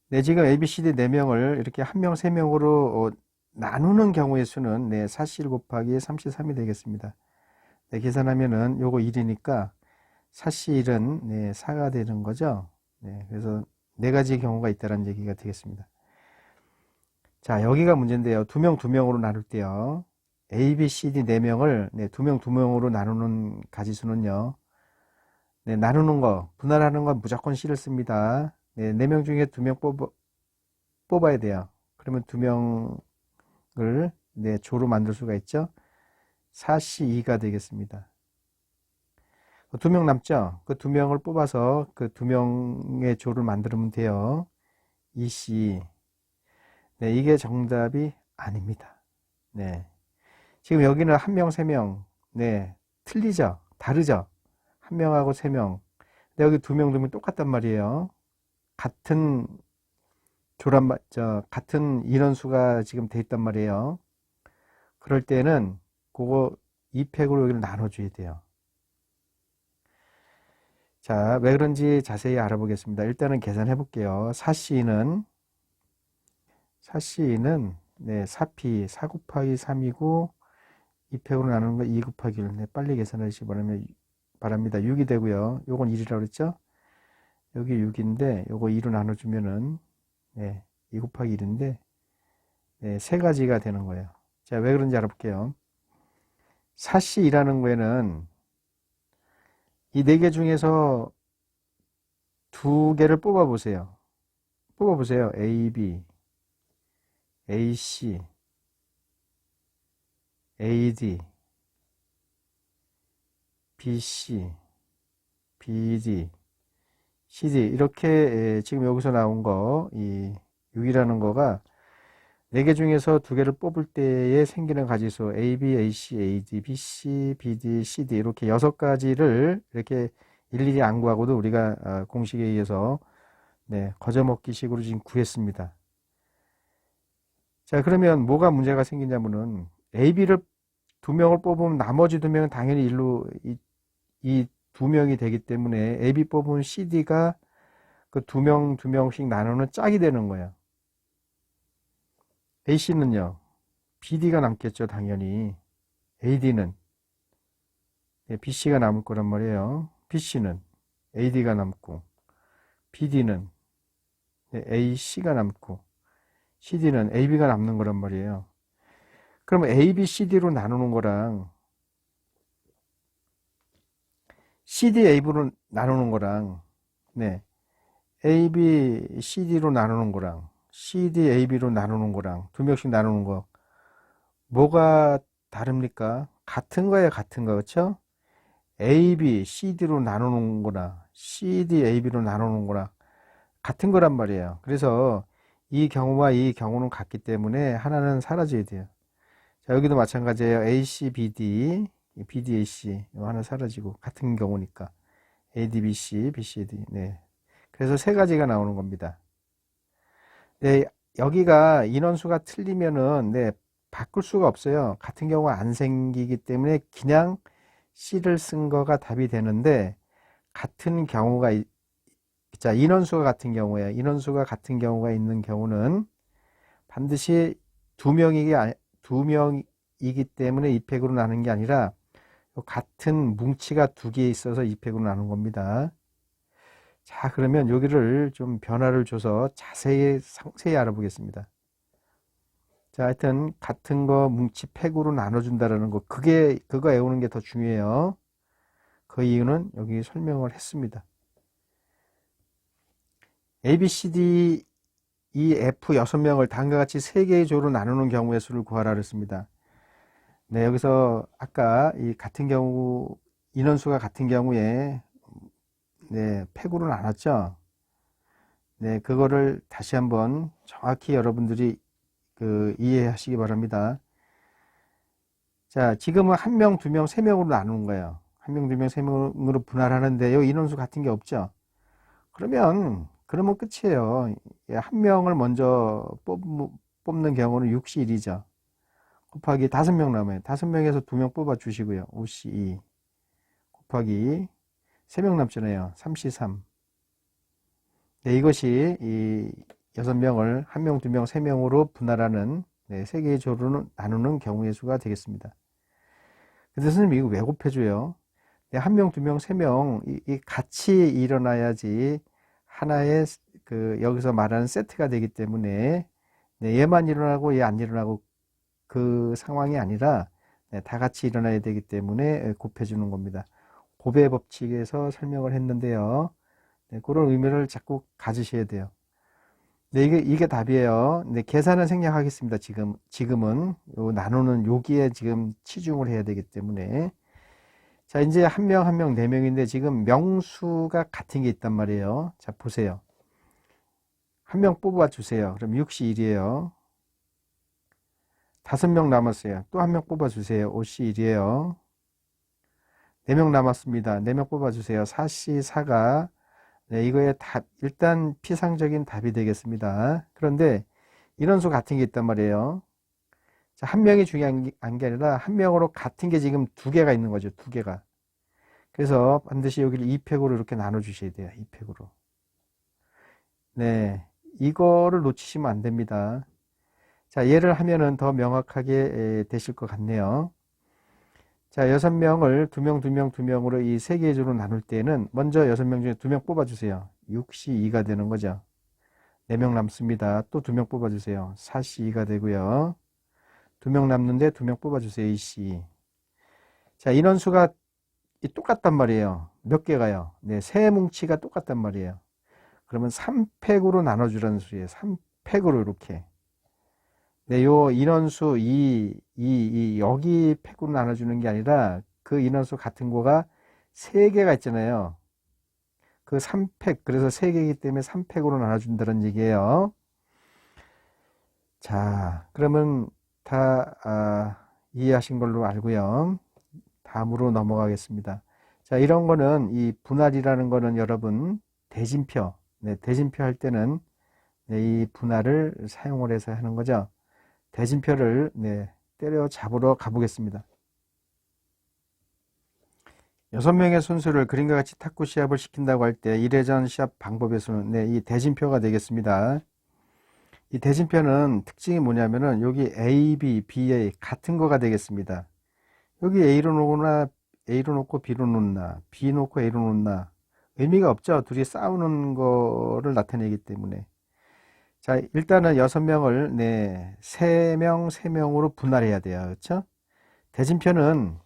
네, 지금 A, B, C, D 4명을 이렇게 1명, 3명으로 나누는 경우의 수는 네, 4C1 곱하기 3C3이 되겠습니다. 네, 계산하면은 요거 1이니까 4C1은 네, 4가 되는 거죠. 네, 그래서 4가지 경우가 있다는 얘기가 되겠습니다. 자, 여기가 문제인데요. 2명, 2명으로 나눌 때요. A, B, C, D 4명을 네, 2명, 2명으로 나누는 가지수는요. 네, 나누는 거, 분할하는 건 무조건 C를 씁니다. 네, 4명 중에 2명 뽑아야 돼요. 그러면 2명을 네, 조로 만들 수가 있죠. 4C2가 되겠습니다. 두 명 남죠? 그 두 명을 뽑아서 그 두 명의 조를 만들면 돼요. 2C. 네, 이게 정답이 아닙니다. 네. 지금 여기는 한 명, 세 명. 네. 틀리죠? 다르죠? 한 명하고 세 명. 근데 여기 두 명 두면 똑같단 말이에요. 같은 같은 인원수가 지금 돼 있단 말이에요. 그럴 때는 그거 2팩으로 여기를 나눠줘야 돼요. 자, 왜 그런지 자세히 알아보겠습니다. 일단은 계산해 볼게요. 4C는 네, 4P, 4 곱하기 3이고 2팩으로 나누는 거 2 곱하기 1. 네, 빨리 계산해 주시기 바랍니다. 6이 되고요. 요건 1이라고 그랬죠? 여기 6인데 요거 2로 나눠주면은 네, 2 곱하기 1인데 네, 세 가지가 되는 거예요. 자, 왜 그런지 알아볼게요. 4C라는 거에는 이 네 개 중에서 두 개를 뽑아 보세요. A, B, AC, AD, BC, BD, CD 이렇게 지금 여기서 나온 거, 이 6이라는 거가 4개 중에서 두 개를 뽑을 때에 생기는 가지수 AB, AC, AD, BC, BD, CD 이렇게 6가지를 이렇게 일일이 안 구하고도 우리가 공식에 의해서 네, 거저먹기 식으로 지금 구했습니다. 자, 그러면 뭐가 문제가 생기냐면은 AB를 두 명을 뽑으면 나머지 두 명은 당연히 일로 이 두 명이 되기 때문에 AB 뽑은 CD가 그 두 명씩 나누는 짝이 되는 거예요. AC는요, BD가 남겠죠, 당연히. AD는 BC가 남을 거란 말이에요. BC는 AD가 남고, BD는 AC가 남고, CD는 AB가 남는 거란 말이에요. 그러면 AB, CD로 나누는 거랑 CD, AB로 나누는 거랑 네, AB, CD로 나누는 거랑 CD, AB로 나누는 거랑 두 명씩 나누는 거 뭐가 다릅니까? 같은 거예요, 같은 거. 그렇죠? AB, CD로 나누는 거나 CD, AB로 나누는 거나 같은 거란 말이에요. 그래서 이 경우와 이 경우는 같기 때문에 하나는 사라져야 돼요. 자, 여기도 마찬가지예요. AC, BD, BD, AC 이거 하나 사라지고 같은 경우니까 AD, BC, BCD. 네. 그래서 세 가지가 나오는 겁니다. 네, 여기가 인원수가 틀리면은 네, 바꿀 수가 없어요. 같은 경우가 안 생기기 때문에 그냥 C를 쓴 거가 답이 되는데 같은 경우가 자, 인원수가 같은 경우에 인원수가 같은 경우가 있는 경우는 반드시 두 명이기 때문에 2팩으로 나눈 게 아니라 같은 뭉치가 두 개 있어서 2팩으로 나눈 겁니다. 자, 그러면 여기를 좀 변화를 줘서 자세히 상세히 알아보겠습니다. 자, 하여튼 같은 거 뭉치 팩으로 나눠준다라는 거 그거 외우는 게 더 중요해요. 그 이유는 여기 설명을 했습니다. A, B, C, D, E, F 6명을 다음과 같이 3개의 조로 나누는 경우의 수를 구하라 그랬습니다. 네, 여기서 아까 이 같은 경우 인원수가 같은 경우에 네, 팩으로 나눴죠. 네, 그거를 다시 한번 정확히 여러분들이 이해하시기 바랍니다. 자, 지금은 한 명, 두 명, 세 명으로 나누는 거예요. 한 명, 두 명, 세 명으로 분할하는데요. 인원수 같은 게 없죠. 그러면 끝이에요. 한 명을 먼저 뽑는 경우는 6C1이죠. 곱하기 5명 남아요. 5명에서 2명 뽑아 주시고요. 5C2 곱하기 3명 남잖아요. 3C3. 네, 이것이 이 6명을 1명, 2명, 3명으로 분할하는 네, 3개의 조로 나누는 경우의 수가 되겠습니다. 근데 선생님 이거 왜 곱해줘요? 네, 1명, 2명, 3명 이 같이 일어나야지 하나의 여기서 말하는 세트가 되기 때문에 네, 얘만 일어나고 얘 안 일어나고 그 상황이 아니라 네, 다 같이 일어나야 되기 때문에 곱해주는 겁니다. 곱의 법칙에서 설명을 했는데요. 네, 그런 의미를 자꾸 가지셔야 돼요. 네, 이게 답이에요. 네, 계산은 생략하겠습니다. 지금은 요 나누는 여기에 지금 치중을 해야 되기 때문에. 자, 이제 한 명 한 명 네 명인데 지금 명수가 같은 게 있단 말이에요. 자, 보세요. 한 명 뽑아 주세요. 그럼 6시1이에요. 5명 남았어요. 또 한 명 뽑아 주세요. 5시1이에요. 4명 남았습니다. 4명 뽑아 주세요. 4시4가 네, 이거의 답, 일단 피상적인 답이 되겠습니다. 그런데 인원수 같은 게 있단 말이에요. 자, 한 명이 중요한 게 아니라 한 명으로 같은 게 지금 두 개가 있는 거죠. 두 개가. 그래서 반드시 여기를 2팩으로 이렇게 나눠 주셔야 돼요. 2팩으로. 네. 이거를 놓치시면 안 됩니다. 자, 얘를 하면은 더 명확하게 되실 것 같네요. 자, 6명을 2명, 2명, 2명으로 이 세 개의 조로 나눌 때는 먼저 6명 중에 2명 뽑아주세요. 6시2가 되는 거죠. 4명 남습니다. 또 2명 뽑아주세요. 4시2가 되고요. 2명 남는데 2명 뽑아주세요. 2시. 자, 인원수가 똑같단 말이에요. 몇 개가요? 네, 세 뭉치가 똑같단 말이에요. 그러면 3팩으로 나눠주라는 수예요. 3팩으로 이렇게. 네, 요 인원수 여기 팩으로 나눠주는 게 아니라 그 인원수 같은 거가 3개가 있잖아요. 그 3팩, 그래서 3개이기 때문에 3팩으로 나눠준다는 얘기예요. 자, 그러면 다 이해하신 걸로 알고요. 다음으로 넘어가겠습니다. 자, 이런 거는 이 분할이라는 거는 여러분 대진표, 네, 대진표 할 때는 네, 이 분할을 사용을 해서 하는 거죠. 대진표를 네, 때려 잡으러 가보겠습니다. 6명의 선수를 그림과 같이 탁구 시합을 시킨다고 할 때 1회전 시합 방법에서는 네, 이 대진표가 되겠습니다. 이 대진표는 특징이 뭐냐면은 여기 A, B, BA 같은 거가 되겠습니다. 여기 A로 놓거나 A로 놓고 B로 놓나 B 놓고 A로 놓나 의미가 없죠. 둘이 싸우는 거를 나타내기 때문에. 자, 일단은 6명을 네, 3명, 3명으로 분할해야 돼요. 그렇죠? 대진표는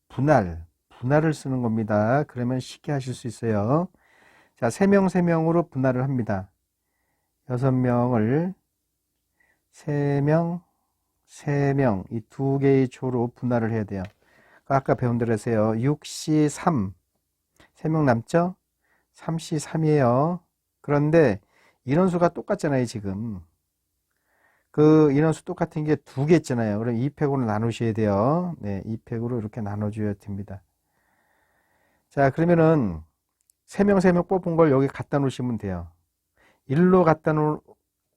분할을 쓰는 겁니다. 그러면 쉽게 하실 수 있어요. 자, 3명, 3명으로 분할을 합니다. 6명을 3명, 3명, 이 두 개의 조로 분할을 해야 돼요. 아까 배운 대로 하세요. 6시 3, 3명 남죠? 3시 3이에요. 그런데 인원수가 똑같잖아요, 지금. 그 인원수 똑같은 게 두 개 있잖아요. 그럼 2팩으로 나누셔야 돼요. 네, 2팩으로 이렇게 나눠줘야 됩니다. 자, 그러면은 3명, 3명 뽑은 걸 여기 갖다 놓으시면 돼요. 일로 갖다 놓,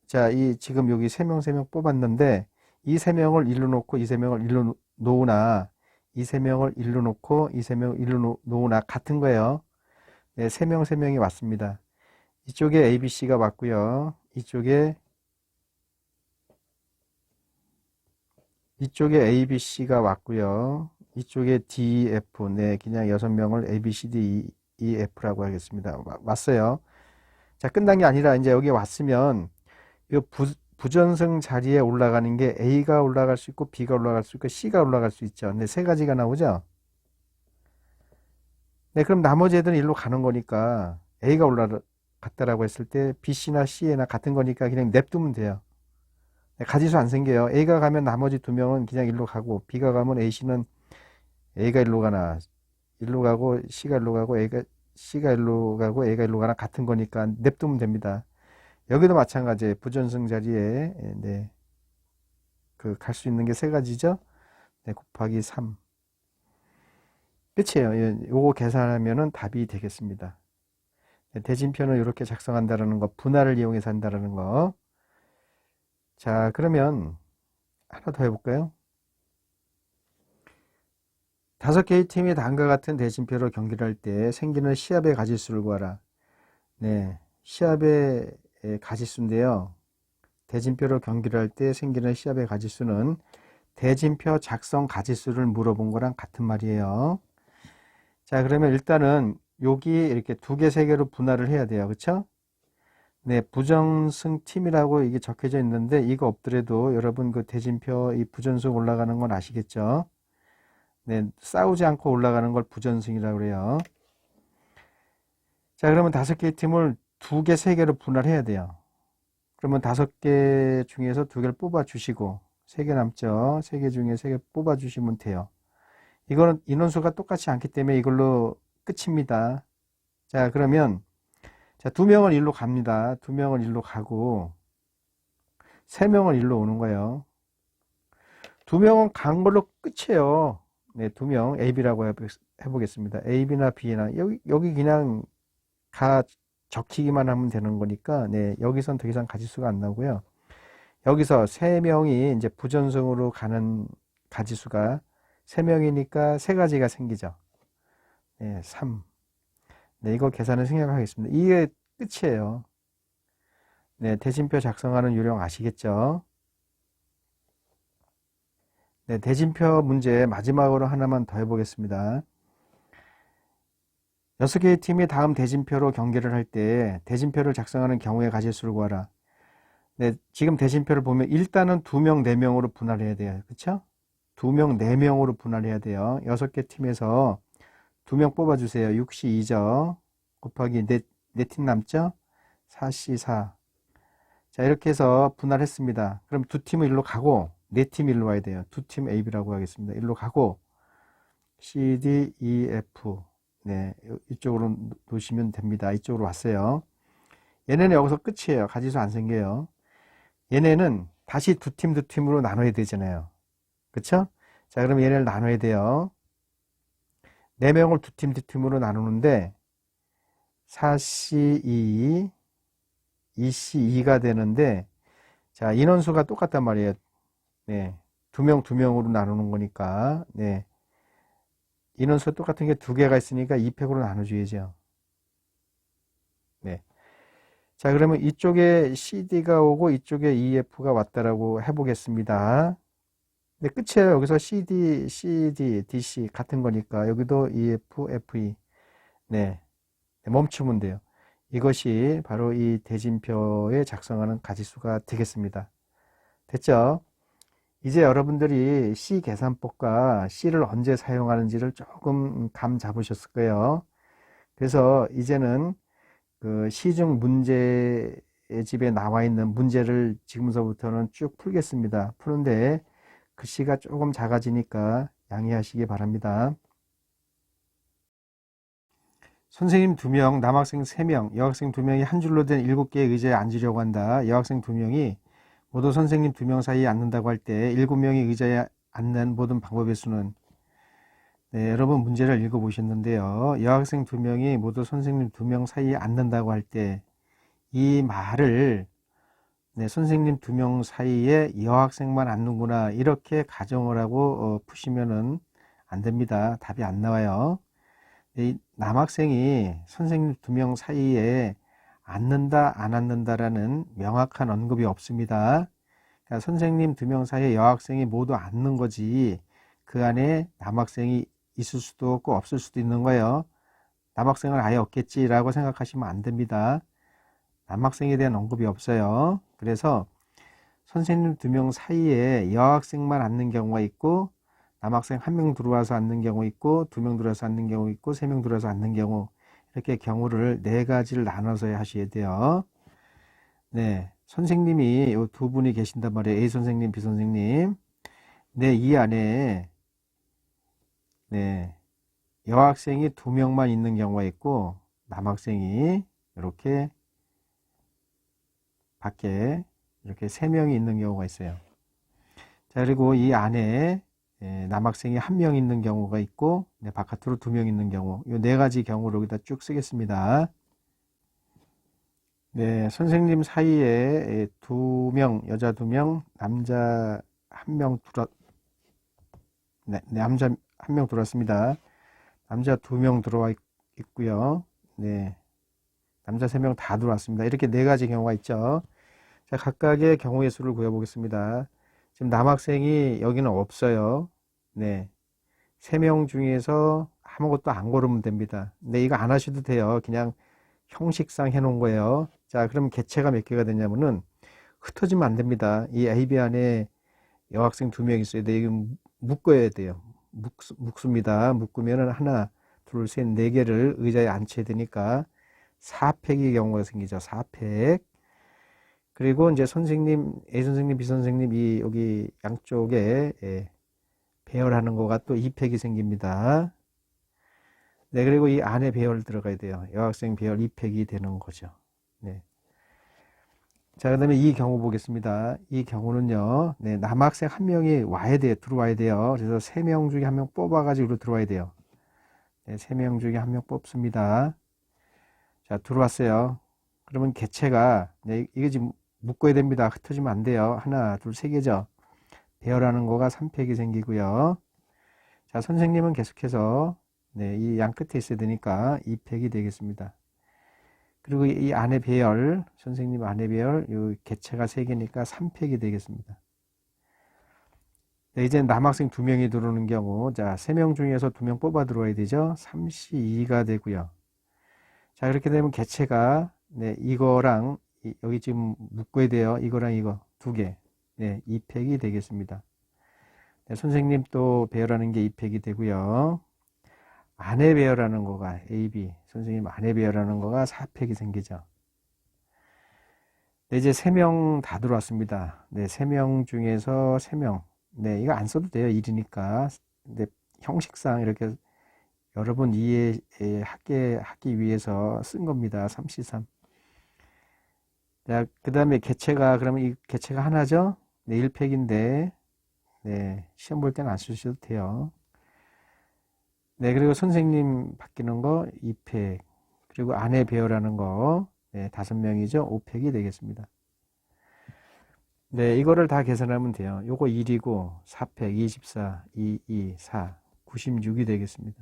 자, 지금 여기 3명, 3명 뽑았는데 이 3명을 일로 놓고 이 3명을 일로 놓으나 이 3명을 일로 놓고 이 3명을 일로 놓으나 같은 거예요. 네, 3명, 3명이 왔습니다. 이쪽에 ABC가 왔고요. 이쪽에 ABC가 왔고요. 이쪽에 D, F, 네, 그냥 6명을 A, B, C, D, E, F라고 하겠습니다. 왔어요. 자, 끝난 게 아니라 이제 여기 왔으면 이 부전승 자리에 올라가는 게 A가 올라갈 수 있고 B가 올라갈 수 있고 C가 올라갈 수 있죠. 네, 세 가지가 나오죠. 네, 그럼 나머지 애들은 일로 가는 거니까 A가 올라갔다라고 했을 때 B, C나 C나 같은 거니까 그냥 냅두면 돼요. 네, 가지수 안 생겨요. A가 가면 나머지 2명은 그냥 일로 가고 B가 가면 C는 A가 일로 가나 일로 가고 C가 일로 가고 C가 일로 가고 A가 일로 가나 같은 거니까 냅두면 됩니다. 여기도 마찬가지예요. 부전승 자리에 네, 그 갈 수 있는 게 세 가지죠. 네, 곱하기 3. 끝이에요. 요거 계산하면은 답이 되겠습니다. 네, 대진표는 이렇게 작성한다라는 거, 분할을 이용해서 한다라는 거. 자, 그러면 하나 더 해볼까요? 5개의 팀이 다음과 같은 대진표로 경기를 할 때 생기는 시합의 가지수를 구하라. 네, 시합의 가지수인데요. 대진표로 경기를 할 때 생기는 시합의 가지수는 대진표 작성 가지수를 물어본 거랑 같은 말이에요. 자, 그러면 일단은 여기 이렇게 2개, 3개로 분할을 해야 돼요. 그쵸? 네, 부전승 팀이라고 이게 적혀져 있는데 이거 없더라도 여러분 그 대진표 이 부전승 올라가는 건 아시겠죠? 네, 싸우지 않고 올라가는 걸 부전승이라고 그래요. 자, 그러면 5개의 팀을 2개, 3개로 분할해야 돼요. 그러면 5개 중에서 2개를 뽑아 주시고 3개 남죠. 3개 중에 3개 뽑아 주시면 돼요. 이거는 인원수가 똑같지 않기 때문에 이걸로 끝입니다. 자, 그러면 자, 2명은 일로 갑니다. 2명은 일로 가고 3명은 일로 오는 거예요. 2명은 간 걸로 끝이에요. 네, 2명 A, B라고 해보겠습니다. A, B나 B나 여기 그냥 가 적히기만 하면 되는 거니까 네, 여기선 더 이상 가지수가 안 나오고요. 여기서 3명이 이제 부전승으로 가는 가지수가 3명이니까 3가지가 생기죠. 네, 3. 네, 이거 계산을 생략하겠습니다. 이게 끝이에요. 네, 대진표 작성하는 요령 아시겠죠? 네, 대진표 문제 마지막으로 하나만 더 해보겠습니다. 6개의 팀이 다음 대진표로 경기를 할 때 대진표를 작성하는 경우의 가지수를 구하라. 네, 지금 대진표를 보면 일단은 2명, 4명으로 분할해야 돼요. 그쵸? 2명, 4명으로 분할해야 돼요. 6개 팀에서 2명 뽑아주세요. 6시 2죠. 곱하기 4팀 남죠? 4시 4. 자, 이렇게 해서 분할했습니다. 그럼 2팀은 일로 가고 4팀 일로 와야 돼요. 2팀 A, B라고 하겠습니다. 일로 가고 C, D, E, F. 네, 이쪽으로 놓으시면 됩니다. 이쪽으로 왔어요. 얘네는 여기서 끝이에요. 가지수 안 생겨요. 얘네는 다시 2팀으로 나눠야 되잖아요. 그쵸? 자, 그럼 얘네를 나눠야 돼요. 4명을 2팀으로 나누는데 4C2, 2C2가 되는데 자, 인원수가 똑같단 말이에요. 네, 2명으로 나누는 거니까 네, 인원수가 똑같은 게 2개가 있으니까 2팩으로 나눠줘야죠. 네. 자, 그러면 이쪽에 CD가 오고 이쪽에 EF가 왔다라고 해보겠습니다. 네, 끝이에요. 여기서 CD, DC 같은 거니까 여기도 EF, FE. 네, 멈추면 돼요. 이것이 바로 이 대진표에 작성하는 가지수가 되겠습니다. 됐죠? 이제 여러분들이 C 계산법과 C를 언제 사용하는지를 조금 감 잡으셨을 거예요. 그래서 이제는 그 시중 문제 집에 나와 있는 문제를 지금서부터는 쭉 풀겠습니다. 푸는데 글씨가 조금 작아지니까 양해하시기 바랍니다. 선생님 2명, 남학생 3명, 여학생 2명이 한 줄로 된 7개의 의자에 앉으려고 한다. 여학생 2명이 모두 선생님 2명 사이에 앉는다고 할 때 7명이 의자에 앉는 모든 방법의 수는 네, 여러분 문제를 읽어보셨는데요. 여학생 2명이 모두 선생님 2명 사이에 앉는다고 할 때 이 말을 네, 선생님 2명 사이에 여학생만 앉는구나 이렇게 가정을 하고 푸시면은 안 됩니다. 답이 안 나와요. 이 남학생이 선생님 2명 사이에 앉는다 안 앉는다라는 명확한 언급이 없습니다. 그러니까 선생님 2명 사이에 여학생이 모두 앉는 거지 그 안에 남학생이 있을 수도 없고 없을 수도 있는 거예요. 남학생은 아예 없겠지라고 생각하시면 안 됩니다. 남학생에 대한 언급이 없어요. 그래서 선생님 2명 사이에 여학생만 앉는 경우가 있고 남학생 1명 들어와서 앉는 경우 있고 2명 들어와서 앉는 경우 있고 3명 들어와서 앉는 경우 이렇게 경우를 4가지를 나눠서 하셔야 돼요. 네, 선생님이 이 2분이 계신단 말이에요. A 선생님, B 선생님. 네, 이 안에 네, 여학생이 2명만 있는 경우가 있고 남학생이 이렇게 밖에 이렇게 3명이 있는 경우가 있어요. 자, 그리고 이 안에 남학생이 1명 있는 경우가 있고 네, 바깥으로 2명 있는 경우 이 4가지 경우를 여기다 쭉 쓰겠습니다. 네, 선생님 사이에 2명, 여자 2명, 남자 1명 네, 남자 1명 들어왔습니다. 남자 2명 들어와 있고요. 네, 남자 3명 다 들어왔습니다. 이렇게 4가지 경우가 있죠. 자, 각각의 경우의 수를 구해보겠습니다. 지금 남학생이 여기는 없어요. 네, 3명 중에서 아무것도 안 고르면 됩니다. 네, 이거 안 하셔도 돼요. 그냥 형식상 해놓은 거예요. 자, 그럼 개체가 몇 개가 되냐면은 흩어지면 안 됩니다. 이 AB 안에 여학생 2명 있어야 돼요. 이거 묶어야 돼요. 묶습니다. 묶으면은 하나, 둘, 셋, 4개를 의자에 앉혀야 되니까 4팩의 경우가 생기죠. 4팩. 그리고 이제 선생님, A 선생님, B 선생님, 이 여기 양쪽에 배열하는 거가 또 2팩이 생깁니다. 네, 그리고 이 안에 배열 들어가야 돼요. 여학생 배열 2팩이 되는 거죠. 네. 자, 그 다음에 이 경우 보겠습니다. 이 경우는요, 네, 남학생 한 명이 와야 돼요. 들어와야 돼요. 그래서 3명 중에 한 명 뽑아가지고 들어와야 돼요. 네, 3명 중에 한 명 뽑습니다. 자, 들어왔어요. 그러면 개체가, 네, 이게 지금 묶어야 됩니다. 흩어지면 안 돼요. 하나, 둘, 세 개죠. 배열하는 거가 3팩이 생기고요. 자, 선생님은 계속해서, 네, 이 양 끝에 있어야 되니까 2팩이 되겠습니다. 그리고 이 안에 배열, 선생님 안에 배열, 이 개체가 3개니까 3팩이 되겠습니다. 네, 이제 남학생 2명이 들어오는 경우, 자, 3명 중에서 2명 뽑아 들어와야 되죠. 3C2가 되고요. 자, 이렇게 되면 개체가, 네, 이거랑, 여기 지금 묶어야 돼요. 이거랑 이거 2개. 네, 2팩이 되겠습니다. 네, 선생님 또 배열하는 게 2팩이 되고요. 안에 배열하는 거가 A, B, 선생님 안에 배열하는 거가 4팩이 생기죠. 네, 이제 3명 다 들어왔습니다. 네, 3명 중에서 3명. 네, 이거 안 써도 돼요. 1이니까. 근데 형식상 이렇게 여러분 하기 위해서 쓴 겁니다. 3C3. 자, 그 다음에 개체가, 그러면 이 개체가 하나죠? 네, 1팩인데, 네, 시험 볼 때는 안 쓰셔도 돼요. 네, 그리고 선생님 바뀌는 거 2팩. 그리고 안에 배열하는 거, 네, 5명이죠? 5팩이 되겠습니다. 네, 이거를 다 계산하면 돼요. 요거 1이고, 4팩, 24, 2, 4, 96이 되겠습니다.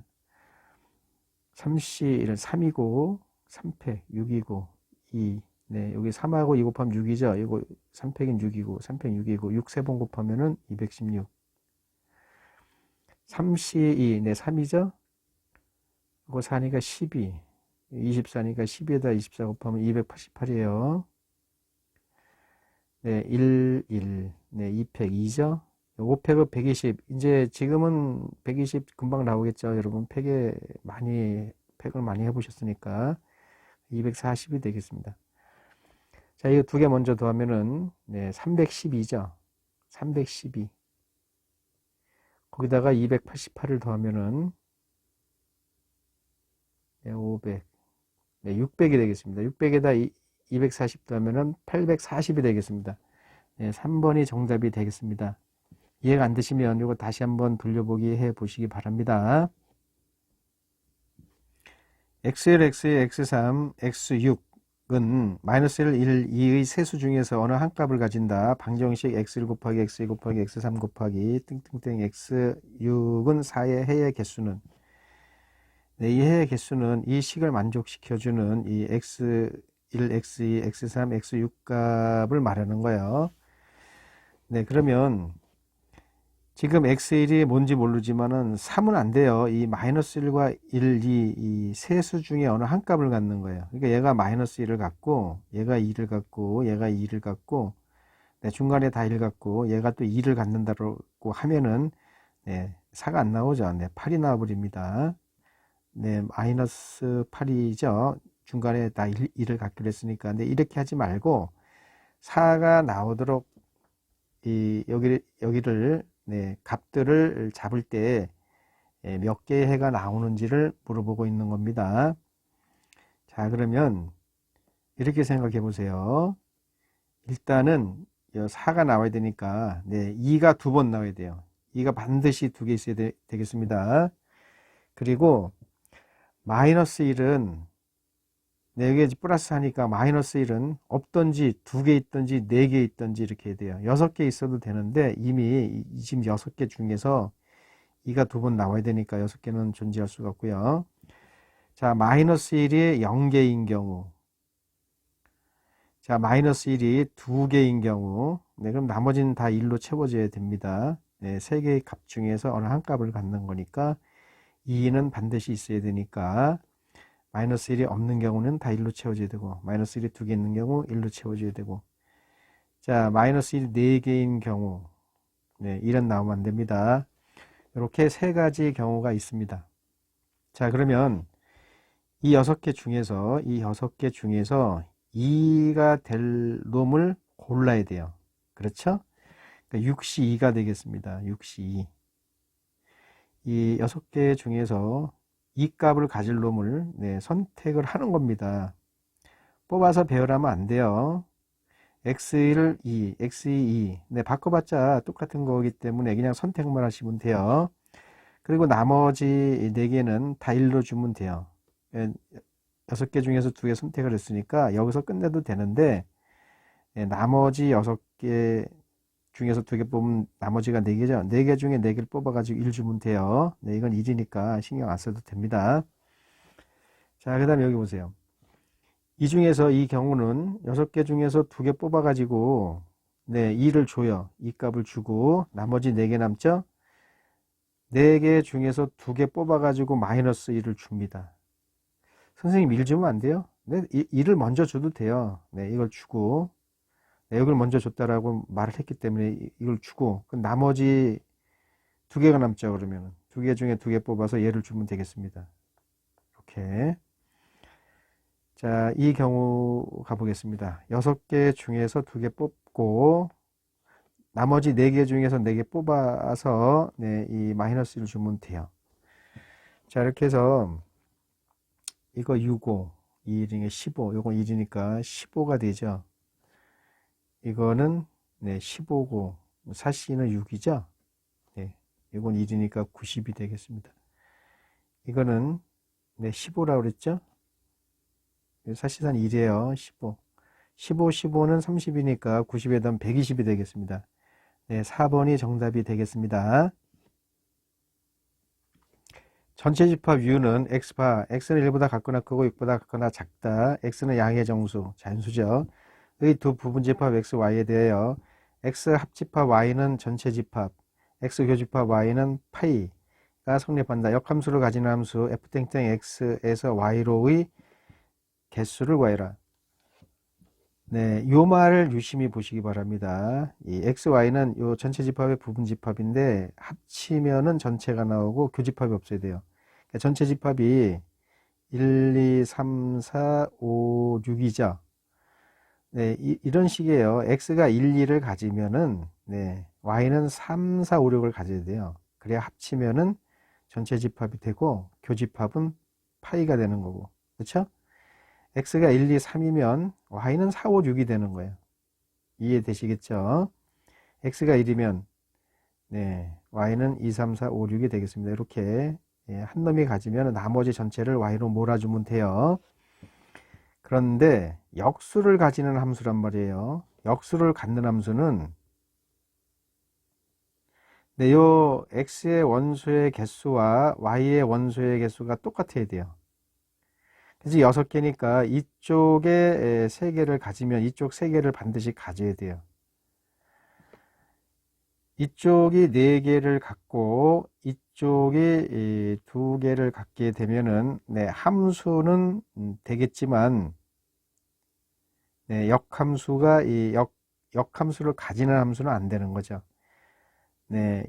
3C1은 3이고, 3팩, 6이고, 2. 네, 여기 3하고 2 곱하면 6이죠? 이거 3팩인 6이고, 3팩 6이고, 6 3번 곱하면은 216. 3C2, 네, 3이죠? 이거 4니까 12. 24니까 12에다 24 곱하면 288이에요. 네, 1, 1. 네, 2팩 2죠? 5팩은 120. 이제 지금은 120 금방 나오겠죠? 여러분, 팩을 많이 해보셨으니까 240이 되겠습니다. 자, 이거 2개 먼저 더하면은, 네, 312죠? 312. 거기다가 288을 더하면은, 네, 500. 네, 600이 되겠습니다. 600에다 240 더하면은 840이 되겠습니다. 네, 3번이 정답이 되겠습니다. 이해가 안 되시면 이거 다시 한번 돌려보기 해 보시기 바랍니다. X1, X2, X3, X6은 마이너스 1, 1, 2의 세수 중에서 어느 한 값을 가진다. 방정식 X1 곱하기 X2 곱하기 X3 곱하기 땡땡땡 X6은 4의 해의 개수는, 네, 이 해의 개수는 이 식을 만족시켜주는 이 X1, X2, X3, X6 값을 말하는 거예요. 네, 그러면 지금 X1이 뭔지 모르지만은 3은 안 돼요. 이 마이너스 1과 1, 2, 이 세 수 중에 어느 한 값을 갖는 거예요. 그러니까 얘가 마이너스 1을 갖고, 얘가 2를 갖고, 얘가 2를 갖고, 네, 중간에 다 1 갖고, 얘가 또 2를 갖는다고 하면은, 네, 4가 안 나오죠. 네, 8이 나와버립니다. 네, 마이너스 8이죠. 중간에 다 1을 갖기로 했으니까. 근데 이렇게 하지 말고, 4가 나오도록, 여기를, 네, 값들을 잡을 때 몇 개의 해가 나오는지를 물어보고 있는 겁니다. 자, 그러면 이렇게 생각해 보세요. 일단은 4가 나와야 되니까, 네, 2가 2번 나와야 돼요. 2가 반드시 2개 있어야 되겠습니다. 그리고 마이너스 1은, 네, 여기 플러스 하니까 마이너스 1은 없던지 2개 있던지 4개 있던지 이렇게 해야 돼요. 6개 있어도 되는데 이미 지금 6개 중에서 2가 2번 나와야 되니까 6개는 존재할 수가 없고요. 자, 마이너스 1이 0개인 경우, 자, 마이너스 1이 2개인 경우, 네, 그럼 나머지는 다 1로 채워져야 됩니다. 네, 3개의 값 중에서 어느 한 값을 갖는 거니까 2는 반드시 있어야 되니까 마이너스 1이 없는 경우는 다 1로 채워져야 되고, 마이너스 1이 2개 있는 경우 1로 채워져야 되고, 자, 마이너스 1이 4개인 경우, 네, 1은 나오면 안 됩니다. 이렇게 3가지 경우가 있습니다. 자, 그러면 이 6개 중에서 2가 될 놈을 골라야 돼요. 그렇죠? 그러니까 6시 2가 되겠습니다. 6시 2. 이 6개 중에서 이 값을 가질 놈을 선택을 하는 겁니다. 뽑아서 배열하면 안 돼요. x1을 2, x2 2. 바꿔봤자 똑같은 거기 때문에 그냥 선택만 하시면 돼요. 그리고 나머지 4개는 다 1로 주면 돼요. 6개 중에서 2개 선택을 했으니까 여기서 끝내도 되는데, 나머지 6개 중에서 2개 뽑으면 나머지가 4개죠. 4개 중에 4개를 뽑아가지고 1 주면 돼요. 이건 1이니까 신경 안 써도 됩니다. 자, 그 다음에 여기 보세요. 이 중에서 이 경우는 6개 중에서 2개 뽑아가지고 2를 줘요. 이 값을 주고 나머지 4개 남죠? 4개 중에서 2개 뽑아가지고 마이너스 1을 줍니다. 선생님 1 주면 안 돼요? 1을 먼저 줘도 돼요. 이걸 주고 여기를 먼저 줬다라고 말을 했기 때문에 이걸 주고 그럼 나머지 2개가 남죠. 그러면 2개 중에 2개 뽑아서 얘를 주면 되겠습니다. 이렇게. 자, 이 경우 가보겠습니다. 6개 중에서 2개 뽑고 나머지 4개 중에서 4개 뽑아서 이 마이너스 1을 주면 돼요. 자, 이렇게 해서 이거 6, 2 중에 15, 요거 1이니까 15가 되죠. 이거는 15고 4C는 6이죠. 이건 1이니까 90이 되겠습니다. 이거는 15라고 그랬죠. 사실상 1이에요. 15. 15, 15는 30이니까 90에 더하면 120이 되겠습니다. 4번이 정답이 되겠습니다. 전체 집합 U는 X바, X는 1보다 같거나 크고 6보다 같거나 작다. X는 양의 정수, 잔수죠. 의 두 부분 집합 X, Y에 대하여 X 합집합 Y는 전체 집합, X 교집합 Y는 파이가 성립한다. 역함수를 가진 함수 F'X에서 Y로의 개수를 구하여라. 요 말을 유심히 보시기 바랍니다. 이 X, Y는 요 전체 집합의 부분 집합인데 합치면은 전체가 나오고 교집합이 없어야 돼요. 그러니까 전체 집합이 1, 2, 3, 4, 5, 6이죠. 이런 식이에요. X가 1, 2를 가지면은 Y는 3, 4, 5, 6을 가져야 돼요. 그래야 합치면은 전체 집합이 되고 교집합은 파이가 되는 거고. 그렇죠? X가 1, 2, 3이면 Y는 4, 5, 6이 되는 거예요. 이해되시겠죠? X가 1이면 Y는 2, 3, 4, 5, 6이 되겠습니다. 이렇게 한 놈이 가지면 나머지 전체를 Y로 몰아주면 돼요. 그런데 역수를 가지는 함수란 말이에요. 역수를 갖는 함수는 요 X의 원소의 개수와 Y의 원소의 개수가 똑같아야 돼요. 그래서 6개니까 이쪽에 3개를 가지면 이쪽 3개를 반드시 가져야 돼요. 이쪽이 4개를 갖고 이쪽이 2개를 갖게 되면은 함수는 되겠지만 역함수가 역함수를 가지는 함수는 안 되는 거죠.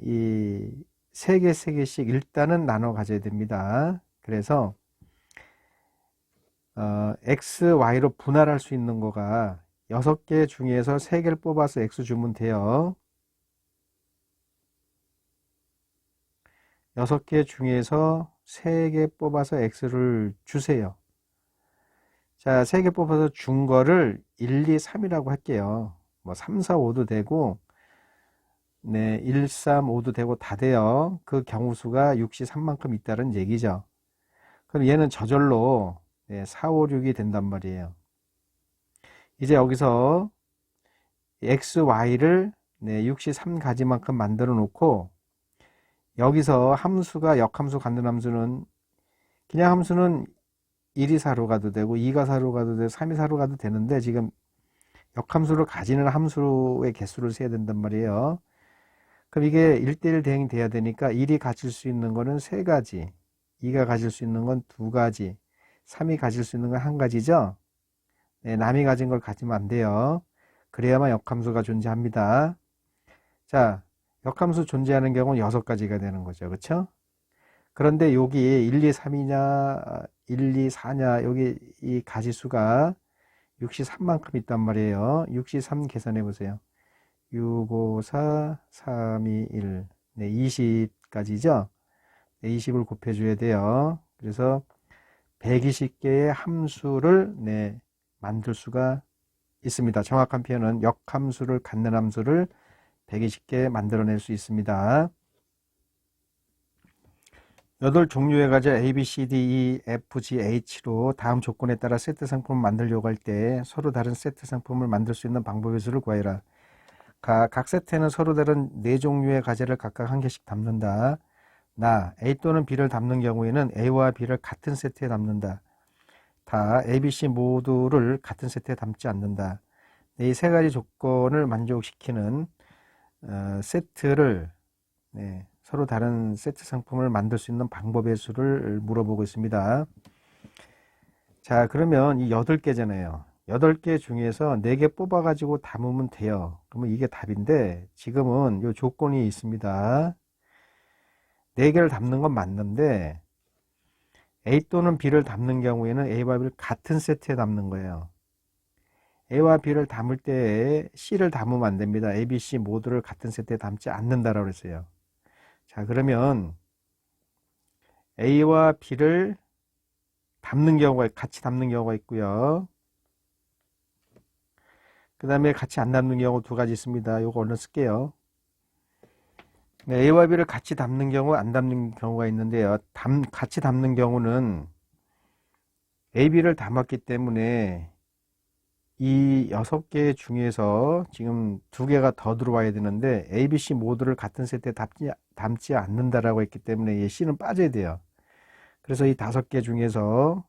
이 3개씩 일단은 나눠 가져야 됩니다. 그래서 X, Y로 분할할 수 있는 거가 6개 중에서 3개를 뽑아서 X 주면 돼요. 6개 중에서 3개 뽑아서 X를 주세요. 자, 3개 뽑아서 준 거를 1, 2, 3이라고 할게요. 뭐 3, 4, 5도 되고 1, 3, 5도 되고 다 돼요. 그 경우수가 6시 3만큼 있다는 얘기죠. 그럼 얘는 저절로 4, 5, 6이 된단 말이에요. 이제 여기서 X, Y를 6시 3가지만큼 만들어 놓고 여기서 함수가 역함수 갖는 함수는 그냥 함수는 1이 4로 가도 되고 2가 4로 가도 되고 3이 4로 가도 되는데 지금 역함수를 가지는 함수의 개수를 세야 된단 말이에요. 그럼 이게 1대1 대응이 돼야 되니까 1이 가질 수 있는 거는 3가지, 2가 가질 수 있는 건 2가지, 3이 가질 수 있는 건 1가지죠. 남이 가진 걸 가지면 안 돼요. 그래야만 역함수가 존재합니다. 자, 역함수 존재하는 경우는 6가지가 되는 거죠. 그렇죠? 그런데 여기 1, 2, 3이냐 1, 2, 4냐 여기 이 가지수가 63만큼 있단 말이에요. 63 계산해 보세요. 6, 5, 4, 3, 2, 1. 네, 20까지죠? 네, 20을 곱해줘야 돼요. 그래서 120개의 함수를 네, 만들 수가 있습니다. 정확한 표현은 역함수를 갖는 함수를 120개 만들어낼 수 있습니다. 8종류의 과제 A, B, C, D, E, F, G, H로 다음 조건에 따라 세트 상품을 만들려고 할 때 서로 다른 세트 상품을 만들 수 있는 방법의 수를 구하여라. 각 세트에는 서로 다른 4종류의 과제를 각각 한 개씩 담는다. A 또는 B를 담는 경우에는 A와 B를 같은 세트에 담는다. 다 A, B, C 모두를 같은 세트에 담지 않는다. 이 세 가지 조건을 만족시키는 세트를 서로 다른 세트 상품을 만들 수 있는 방법의 수를 물어보고 있습니다. 자, 그러면 이 8개잖아요. 8개 중에서 4개 뽑아가지고 담으면 돼요. 그러면 이게 답인데 지금은 이 조건이 있습니다. 4개를 담는 건 맞는데 A 또는 B를 담는 경우에는 A와 B를 같은 세트에 담는 거예요. A와 B를 담을 때 C를 담으면 안 됩니다. A, B, C 모두를 같은 세트에 담지 않는다라고 했어요. 자, 그러면 A와 B를 같이 담는 경우가 있고요. 그 다음에 같이 안 담는 경우 2가지 있습니다. 요거 얼른 쓸게요. 네, A와 B를 같이 담는 경우, 안 담는 경우가 있는데요. 같이 담는 경우는 A, B를 담았기 때문에 이 6개 중에서 지금 2개가 더 들어와야 되는데 A, B, C 모두를 같은 세트에 담지 않는다라고 했기 때문에 이 C는 빠져야 돼요. 그래서 이 5개 중에서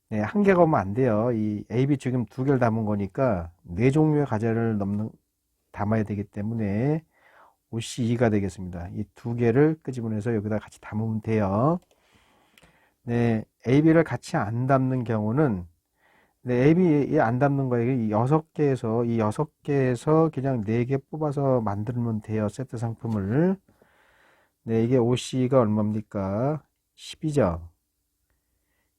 한 개가 오면 안 돼요. 이 A, B 지금 2개를 담은 거니까 4종류의 과제를 담아야 되기 때문에 OC2가 되겠습니다. 이 2개를 끄집어내서 여기다 같이 담으면 돼요. 네, A, B를 같이 안 담는 경우는 A, B 안 담는 거예요. 이 6개에서 그냥 4개 뽑아서 만들면 돼요. 세트 상품을. 네, 이게 OC가 얼마입니까? 10이죠.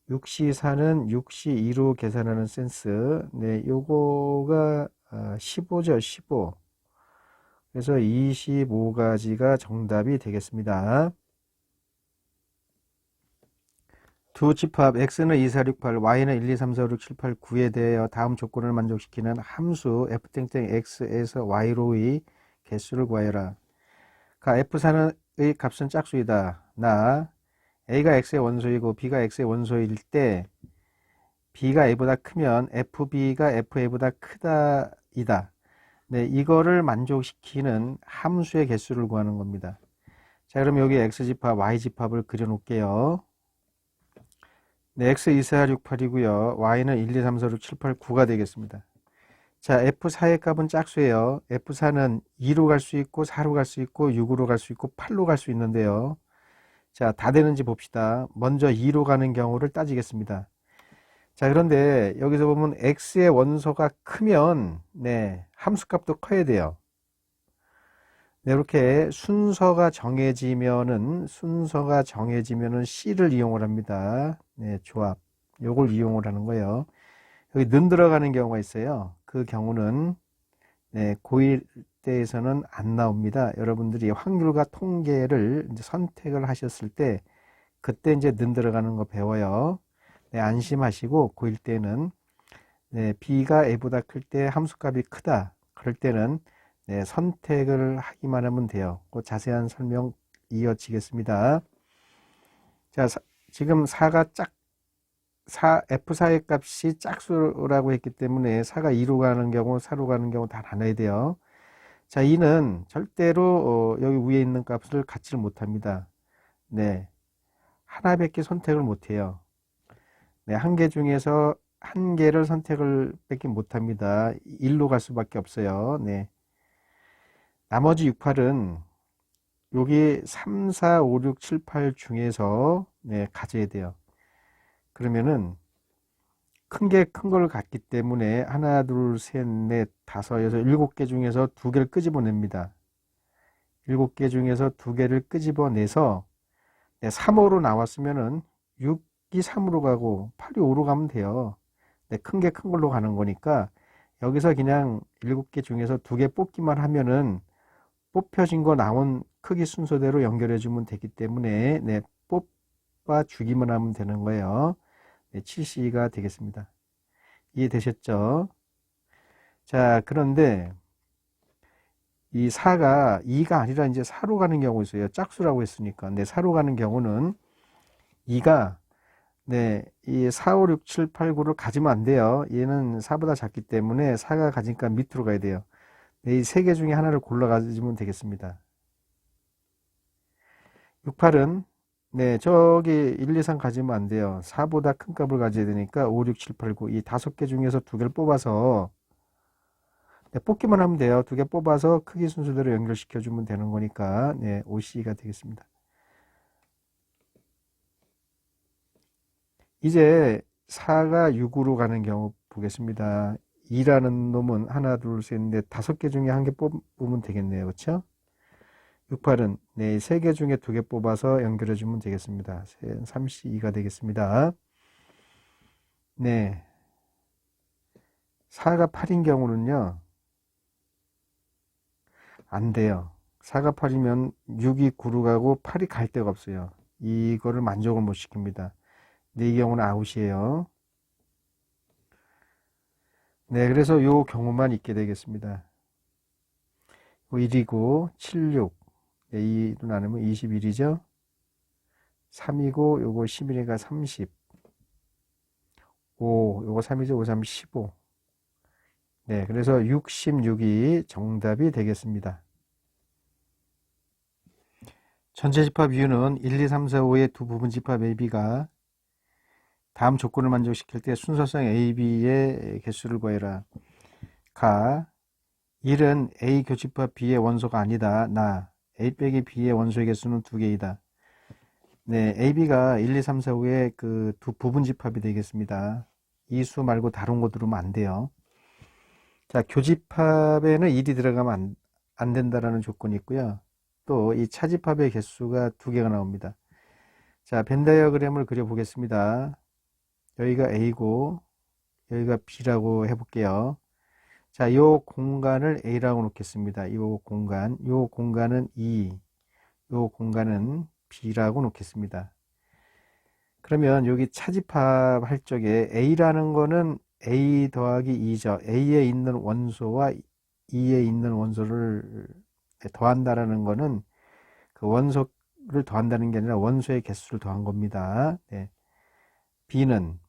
6C4는 6C2로 계산하는 센스. 네, 요거가 15죠. 15. 그래서 25가지가 정답이 되겠습니다. 두 집합 x는 2, 4, 6, 8, y는 1, 2, 3, 4, 5, 6, 7, 8, 9에 대하여 다음 조건을 만족시키는 함수 fx에서 y로의 개수를 구하여라. f4의 값은 짝수이다. a가 x의 원소이고 b가 x의 원소일 때 b가 a보다 크면 fb가 fa보다 크다 이다. 네, 이거를 만족시키는 함수의 개수를 구하는 겁니다. 자, 그럼 여기 x집합, y집합을 그려 놓을게요. 네, x 2, 4, 6, 8이고요. y는 1, 2, 3, 4, 6, 7, 8, 9가 되겠습니다. 자, f4의 값은 짝수예요. f4는 2로 갈 수 있고 4로 갈 수 있고 6으로 갈 수 있고 8로 갈 수 있는데요. 자, 다 되는지 봅시다. 먼저 2로 가는 경우를 따지겠습니다. 자, 그런데 여기서 보면 x의 원소가 크면 함수값도 커야 돼요. 네, 이렇게 순서가 정해지면은 C를 이용을 합니다. 네, 조합. 요걸 이용을 하는 거예요. 여기 는 들어가는 경우가 있어요. 그 경우는 고1 때에서는 안 나옵니다. 여러분들이 확률과 통계를 이제 선택을 하셨을 때 그때 이제 는 들어가는 거 배워요. 네, 안심하시고 고1 때는 B가 A보다 클 때 함수값이 크다. 그럴 때는 선택을 하기만 하면 돼요. 그 자세한 설명 이어지겠습니다. 자, 지금 F4의 값이 짝수라고 했기 때문에 4가 2로 가는 경우, 4로 가는 경우 다 나눠야 돼요. 자, 2는 절대로 여기 위에 있는 값을 갖지를 못합니다. 네, 하나밖에 선택을 못해요. 네, 한 개 중에서 한 개를 선택을 뺏기 못합니다. 1로 갈 수밖에 없어요. 네. 나머지 6, 8은 여기 3, 4, 5, 6, 7, 8 중에서 가져야 돼요. 그러면은 큰 걸 갖기 때문에 하나, 둘, 셋, 넷, 다섯, 여섯, 7개 중에서 2개를 끄집어냅니다. 7개 중에서 2개를 끄집어내서 3호로 나왔으면은 6이 3으로 가고 8이 5로 가면 돼요. 네, 큰 게 큰 걸로 가는 거니까 여기서 그냥 7개 중에서 2개 뽑기만 하면은 뽑혀진 거 나온 크기 순서대로 연결해 주면 되기 때문에 네, 뽑아 주기만 하면 되는 거예요. 네, 7C가 되겠습니다. 이해되셨죠? 자, 그런데 이 4가 2가 아니라 이제 4로 가는 경우 있어요. 짝수라고 했으니까. 네, 4로 가는 경우는 2가 네, 이 4, 5, 6, 7, 8, 9를 가지면 안 돼요. 얘는 4보다 작기 때문에 4가 가지니까 밑으로 가야 돼요. 네, 이 세 개 중에 하나를 골라 가지면 되겠습니다. 6, 8은 네, 저기 1, 2, 3 가지면 안 돼요. 4보다 큰 값을 가져야 되니까 5, 6, 7, 8, 9 이 5개 중에서 2개를 뽑아서 네, 뽑기만 하면 돼요. 2개 뽑아서 크기 순서대로 연결시켜 주면 되는 거니까 네, 5C가 되겠습니다. 이제 4가 6으로 가는 경우 보겠습니다. 2라는 놈은 하나, 둘, 셋, 넷, 5개 중에 한 개 뽑으면 되겠네요. 그렇죠? 6, 8은 네, 3개 중에 2개 뽑아서 연결해 주면 되겠습니다. 32가 되겠습니다. 네. 4가 8인 경우는요. 안 돼요. 4가 8이면 6이 9로 가고 8이 갈 데가 없어요. 이거를 만족을 못 시킵니다. 네, 이 경우는 아웃이에요. 네, 그래서 요 경우만 있게 되겠습니다. 1이고 7, 6 2로 나누면 21이죠. 3이고 요거 11이니까 30 5 요거 3이죠. 5, 3, 15 네, 그래서 66이 정답이 되겠습니다. 전체 집합 이유는 1, 2, 3, 4, 5의 두 부분 집합 AB가 다음 조건을 만족시킬 때 순서상 AB의 개수를 구해라. 가 1은 A 교집합 B의 원소가 아니다. 나 A 빼기 B의 원소의 개수는 2개이다. 네, AB가 1, 2, 3, 4, 5의 그 두 부분 집합이 되겠습니다. 이 수 말고 다른 거 들으면 안 돼요. 자, 교집합에는 1이 들어가면 안 된다라는 조건이 있고요. 또 이 차집합의 개수가 2개가 나옵니다. 자, 벤 다이어그램을 그려보겠습니다. 여기가 A고 여기가 B라고 해볼게요. 자, 이 공간을 A라고 놓겠습니다. 이 공간은 E, 이 공간은 B라고 놓겠습니다. 그러면 여기 차집합 할 적에 A라는 거는 A 더하기 2죠. A에 있는 원소와 E에 있는 원소를 더한다라는 거는 그 원소를 더한다는 게 아니라 원소의 개수를 더한 겁니다. 네. B는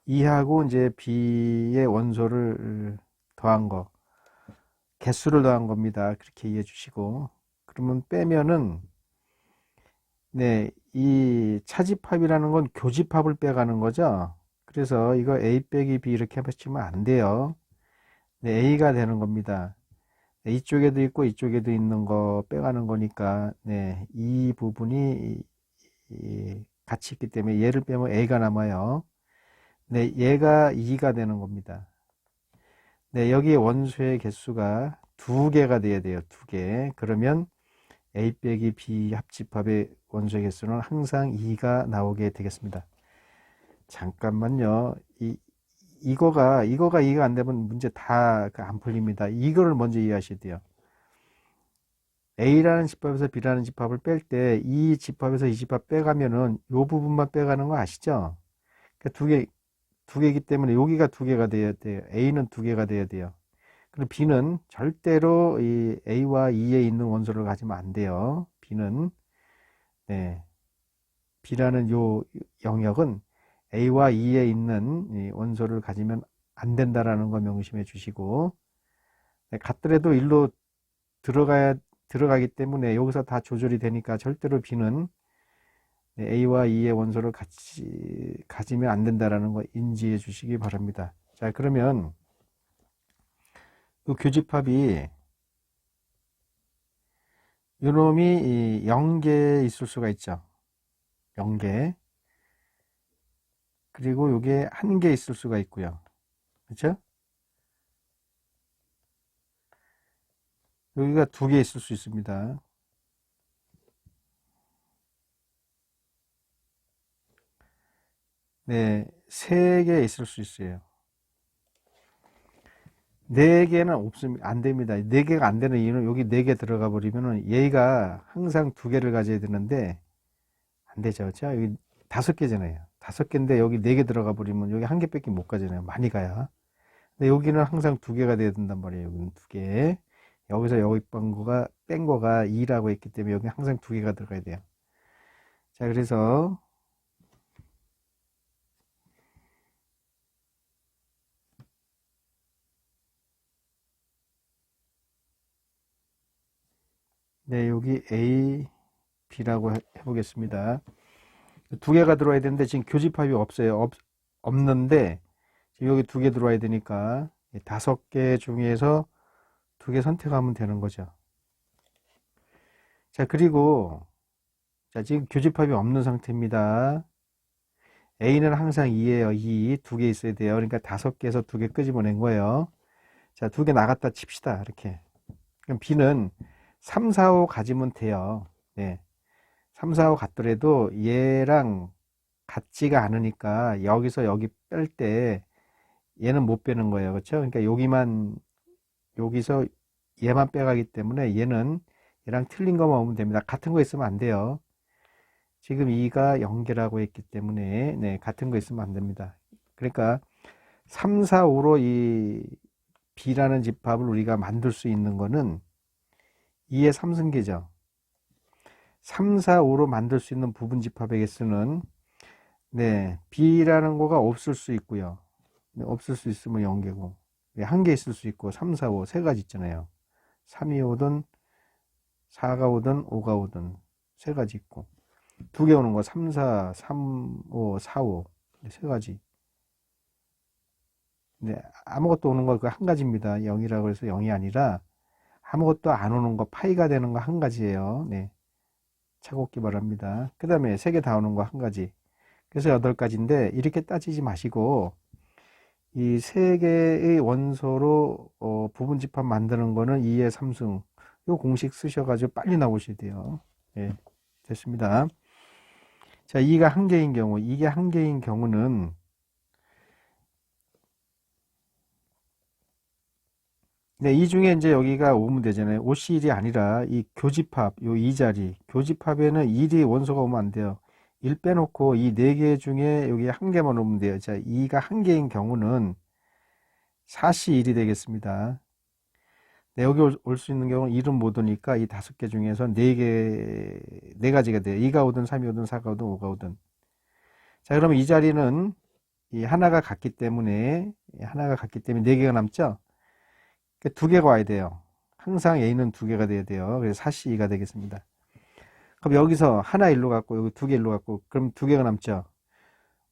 E하고 이제 B의 원소를 더한 거, 개수를 더한 겁니다. 그렇게 이해해 주시고. 그러면 빼면은, 네, 이 차집합이라는 건 교집합을 빼가는 거죠. 그래서 이거 A 빼기 B 이렇게 해보시면 안 돼요. 네, A가 되는 겁니다. 네, 이쪽에도 있고 이쪽에도 있는 거 빼가는 거니까, 네, 이 부분이 같이 있기 때문에 얘를 빼면 A가 남아요. 네, 얘가 2가 되는 겁니다. 네, 여기 원소의 개수가 2개가 돼야 돼요. 2개. 그러면 A 빼기 B 합집합의 원소의 개수는 항상 2가 나오게 되겠습니다. 잠깐만요. 이거가 2가 안 되면 문제 다 안 풀립니다. 이거를 먼저 이해하셔야 돼요. A라는 집합에서 B라는 집합을 뺄 때 이 집합에서 이 집합 빼가면은 요 부분만 빼가는 거 아시죠? 그러니까 두 개이기 때문에 여기가 2개가 돼야 돼요. A는 2개가 돼야 돼요. 그리고 B는 절대로 이 A와 E에 있는 원소를 가지면 안 돼요. B는 네, B라는 요 영역은 A와 E에 있는 이 원소를 가지면 안 된다라는 거 명심해 주시고 네, 같더라도 일로 들어가기 때문에 여기서 다 조절이 되니까 절대로 B는 네, A와 E의 원소를 같이 가지면 안 된다라는 거 인지해 주시기 바랍니다. 자, 그러면 이 교집합이 요놈이 0개 있을 수가 있죠. 0개. 그리고 요게 1개 있을 수가 있고요. 그렇죠? 여기가 2개 있을 수 있습니다. 네, 3개 있을 수 있어요. 4개는 없습니다. 안 됩니다. 4개가 안 되는 이유는 여기 4개 들어가 버리면은 얘가 항상 2개를 가져야 되는데 안 되죠. 자, 여기 5개잖아요. 5개인데 여기 4개 들어가 버리면 여기 1개밖에 못 가잖아요. 많이 가야. 근데 여기는 항상 2개가 돼야 된단 말이에요. 여기는 2개. 여기서 여기 뺀 거가 2라고 했기 때문에 여기 항상 2개가 들어가야 돼요. 자, 그래서 네, 여기 A, B라고 해보겠습니다. 2개가 들어와야 되는데 지금 교집합이 없어요. 없는데 지금 여기 2개 들어와야 되니까 5개 중에서 2개 선택하면 되는 거죠. 자, 그리고 자, 지금 교집합이 없는 상태입니다. A는 항상 2예요. 2, 2개 있어야 돼요. 그러니까 5개에서 2개 끄집어낸 거예요. 자, 2개 나갔다 칩시다. 이렇게. 그럼 B는 3, 4, 5 가지면 돼요. 네. 3, 4, 5 같더라도 얘랑 같지가 않으니까 여기서 여기 뺄 때 얘는 못 빼는 거예요. 그렇죠? 그러니까 여기서 얘만 빼가기 때문에 얘는 얘랑 틀린 것만 오면 됩니다. 같은 거 있으면 안 돼요. 지금 2가 연계라고 했기 때문에 네, 같은 거 있으면 안 됩니다. 그러니까 3, 4, 5로 이 B라는 집합을 우리가 만들 수 있는 거는 2의 3승계죠. 3, 4, 5로 만들 수 있는 부분 집합에게 쓰는 네, B라는 거가 없을 수 있고요. 네, 없을 수 있으면 연계고 네, 1개 있을 수 있고 3, 4, 5 3가지 있잖아요. 3이 오든 4가 오든 5가 오든 3가지 있고 2개 오는 거 3, 4, 3, 5, 4, 5 3가지. 네, 아무것도 오는 거 그 1가지입니다. 0이라고 해서 0이 아니라 아무것도 안 오는 거 파이가 되는 거 1가지예요. 네, 차곡기 바랍니다. 그 다음에 3개 다 오는 거 1가지. 그래서 8가지인데 이렇게 따지지 마시고 이 3개의 원소로 부분 집합 만드는 거는 2의 3승 이 공식 쓰셔가지고 빨리 나오셔야 돼요. 네, 됐습니다. 자, 2가 1개인 경우, 이게 1개인 경우는 네, 이 중에 이제 여기가 오면 되잖아요. 옷이 1이 아니라 이 교집합, 요 이 자리, 교집합에는 1이 원소가 오면 안 돼요. 1 빼놓고 이 4개 중에 여기 1개만 오면 돼요. 자, 2가 1개인 경우는 4시 1이 되겠습니다. 네, 여기 올 수 있는 경우는 1은 못 오니까 이 5개 중에서 4가지가 돼요. 2가 오든 3이 오든 4가 오든 5가 오든. 자, 그러면 이 자리는 이 하나가 같기 때문에 4개가 남죠? 2개가 와야 돼요. 항상 A는 2개가 돼야 돼요. 그래서 4C2가 되겠습니다. 그럼 여기서 하나 일로 갔고 여기 2개 일로 갔고 그럼 2개가 남죠.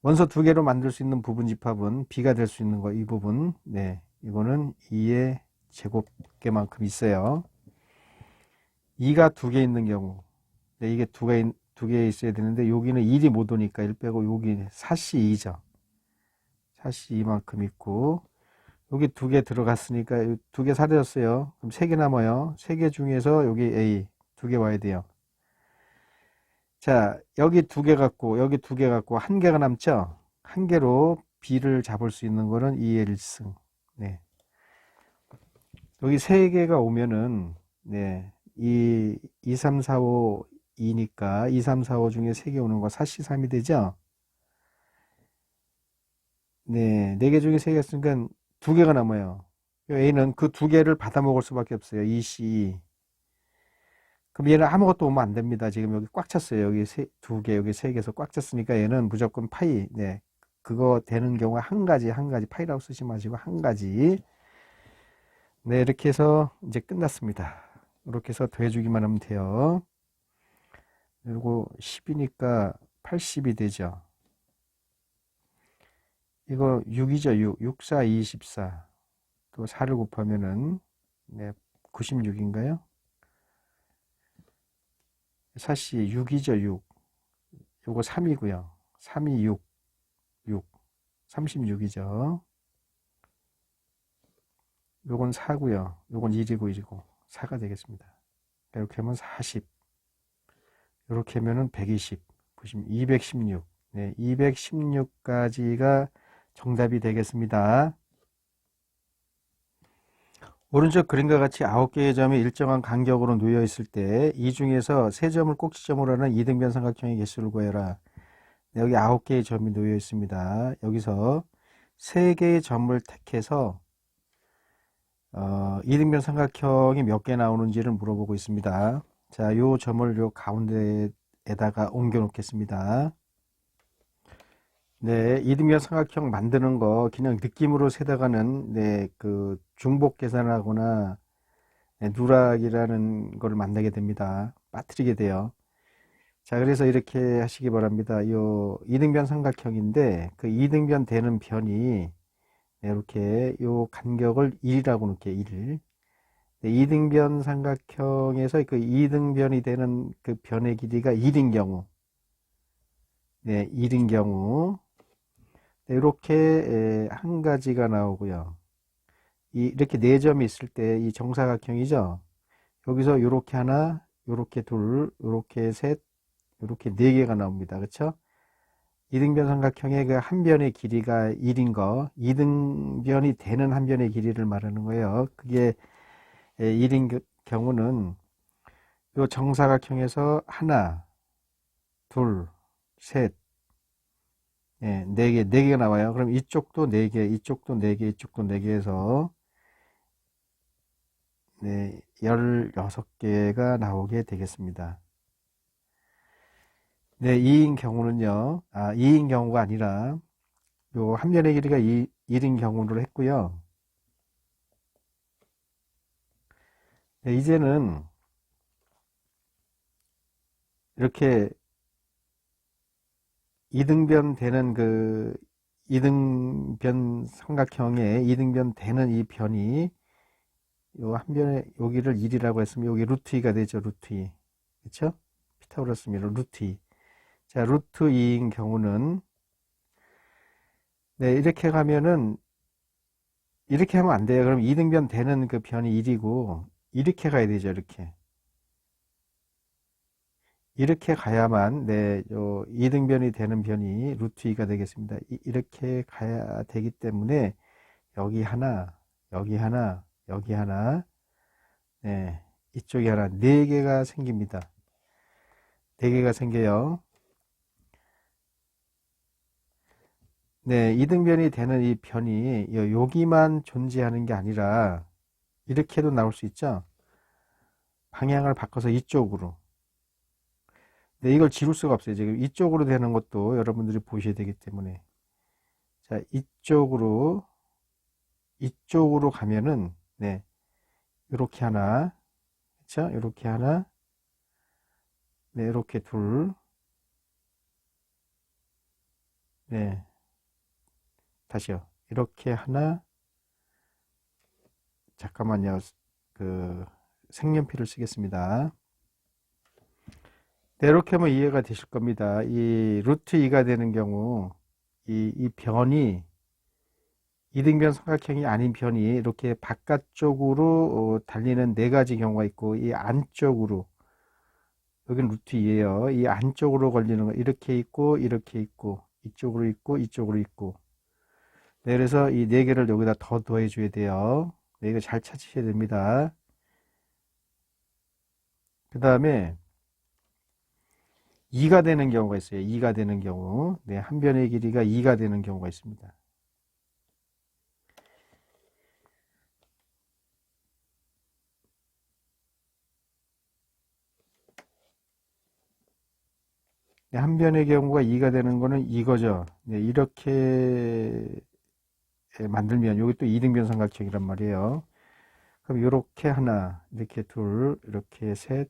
원소 2개로 만들 수 있는 부분 집합은 B가 될 수 있는 거 이 부분. 네, 이거는 2의 제곱계만큼 있어요. 2가 2개 있는 경우 네, 이게 2개 있어야 되는데 여기는 1이 못 오니까 1 빼고 여기 4C2죠. 4C2만큼 있고 여기 2개 들어갔으니까 2개 사라졌어요. 그럼 3개 남아요. 3개 중에서 여기 A 2개 와야 돼요. 자, 여기 2개 갖고 여기 2개 갖고 1개가 남죠. 1개로 B를 잡을 수 있는 거는 2의 1승. 네. 여기 3개가 오면은 네, 2, 3, 4, 5 2니까 2, 3, 4, 5 중에 3개 오는 거 4C3이 되죠. 네, 4개 중에 3개 있으니까 2개가 남아요. A는 그 2개를 받아 먹을 수밖에 없어요. 2C. 그럼 얘는 아무것도 오면 안 됩니다. 지금 여기 꽉 찼어요. 여기 2개, 여기 3개에서 꽉 찼으니까 얘는 무조건 파이. 네. 그거 되는 경우가 한 가지 파이라고 쓰지 마시고 1가지. 네, 이렇게 해서 이제 끝났습니다. 이렇게 해서 더해주기만 하면 돼요. 그리고 10이니까 80이 되죠. 이거 6이죠. 6, 4, 24. 또 4를 곱하면은 네, 96인가요? 사실 6이죠. 6. 요거 3이고요. 3이 6. 36이죠. 요건 4고요. 요건 1이고 4가 되겠습니다. 이렇게 하면 40. 이렇게 하면은 120. 보시면 216. 네, 216까지가 정답이 되겠습니다. 오른쪽 그림과 같이 9개의 점이 일정한 간격으로 놓여 있을 때 이 중에서 3점을 꼭지점으로 하는 이등변 삼각형의 개수를 구해라. 네, 여기 9개의 점이 놓여 있습니다. 여기서 3개의 점을 택해서 이등변 삼각형이 몇 개 나오는지를 물어보고 있습니다. 자, 요 점을 요 가운데에다가 옮겨 놓겠습니다. 네, 이등변 삼각형 만드는 거 그냥 느낌으로 세다가는 네, 그 중복 계산하거나 네, 누락이라는 걸 만나게 됩니다. 빠뜨리게 돼요. 자, 그래서 이렇게 하시기 바랍니다. 요 이등변 삼각형인데 그 이등변 되는 변이 이렇게 요 간격을 1이라고 놓을게요. 1. 네, 이등변 삼각형에서 그 이등변이 되는 그 변의 길이가 1인 경우, 네, 1인 경우, 네, 이렇게 한 가지가 나오고요. 이렇게 4점이 있을 때 이 정사각형이죠. 여기서 이렇게 하나, 이렇게 둘, 이렇게 셋, 이렇게 4개가 나옵니다. 그렇죠? 이등변 삼각형의 그 한 변의 길이가 1인 거, 이등변이 되는 한 변의 길이를 말하는 거예요. 그게 1인 경우는 이 정사각형에서 하나, 둘, 셋, 예, 4개, 4개가 나와요. 그럼 이쪽도 4개, 이쪽도 4개, 이쪽도 4개 해서 네, 16개가 나오게 되겠습니다. 네, 2인 경우는요, 2인 경우가 아니라 요 한 변의 길이가 1인 경우로 했고요. 네, 이제는 이렇게 이등변 되는 그 이등변 삼각형의 이등변 되는 이 변이 요 한 변에 여기를 1이라고 했으면 여기 루트 2가 되죠. 루트 2. 그렇죠? 피타고라스 미러 루트 2. 자, 루트 2인 경우는 네, 이렇게 가면은 이렇게 하면 안 돼요. 그럼 이등변 되는 그 변이 1이고 이렇게 가야 되죠. 이렇게 가야만 네, 요 이등변이 되는 변이 루트 2가 되겠습니다. 이렇게 가야 되기 때문에 여기 하나, 여기 하나, 여기 하나, 네, 이쪽에 하나, 4개가 생깁니다. 4개가 생겨요. 네, 이등변이 되는 이 변이 여기만 존재하는 게 아니라 이렇게도 나올 수 있죠. 방향을 바꿔서 이쪽으로. 네, 이걸 지울 수가 없어요. 지금 이쪽으로 되는 것도 여러분들이 보셔야 되기 때문에. 자, 이쪽으로 가면은, 네, 이렇게 하나, 그쵸? 이렇게 하나, 네, 이렇게 둘, 네, 다시요. 이렇게 하나, 잠깐만요. 그, 색연필을 쓰겠습니다. 네, 이렇게 하면 이해가 되실 겁니다. 이 루트 2가 되는 경우, 이 변이 이등변 삼각형이 아닌 변이 이렇게 바깥쪽으로 달리는 4가지 경우가 있고, 이 안쪽으로, 여기는 루트 2예요. 이 안쪽으로 걸리는 거, 이렇게 있고, 이렇게 있고, 이쪽으로 있고, 이쪽으로 있고. 네, 그래서 이 4개를 여기다 더 더해줘야 돼요. 네, 이거 잘 찾으셔야 됩니다. 그 다음에 2가 되는 경우가 있어요. 2가 되는 경우. 네, 한 변의 길이가 2가 되는 경우가 있습니다. 네, 한 변의 경우가 2가 되는 거는 이거죠. 네, 이렇게 만들면 여기 또 이등변 삼각형이란 말이에요. 그럼 이렇게 하나, 이렇게 둘, 이렇게 셋,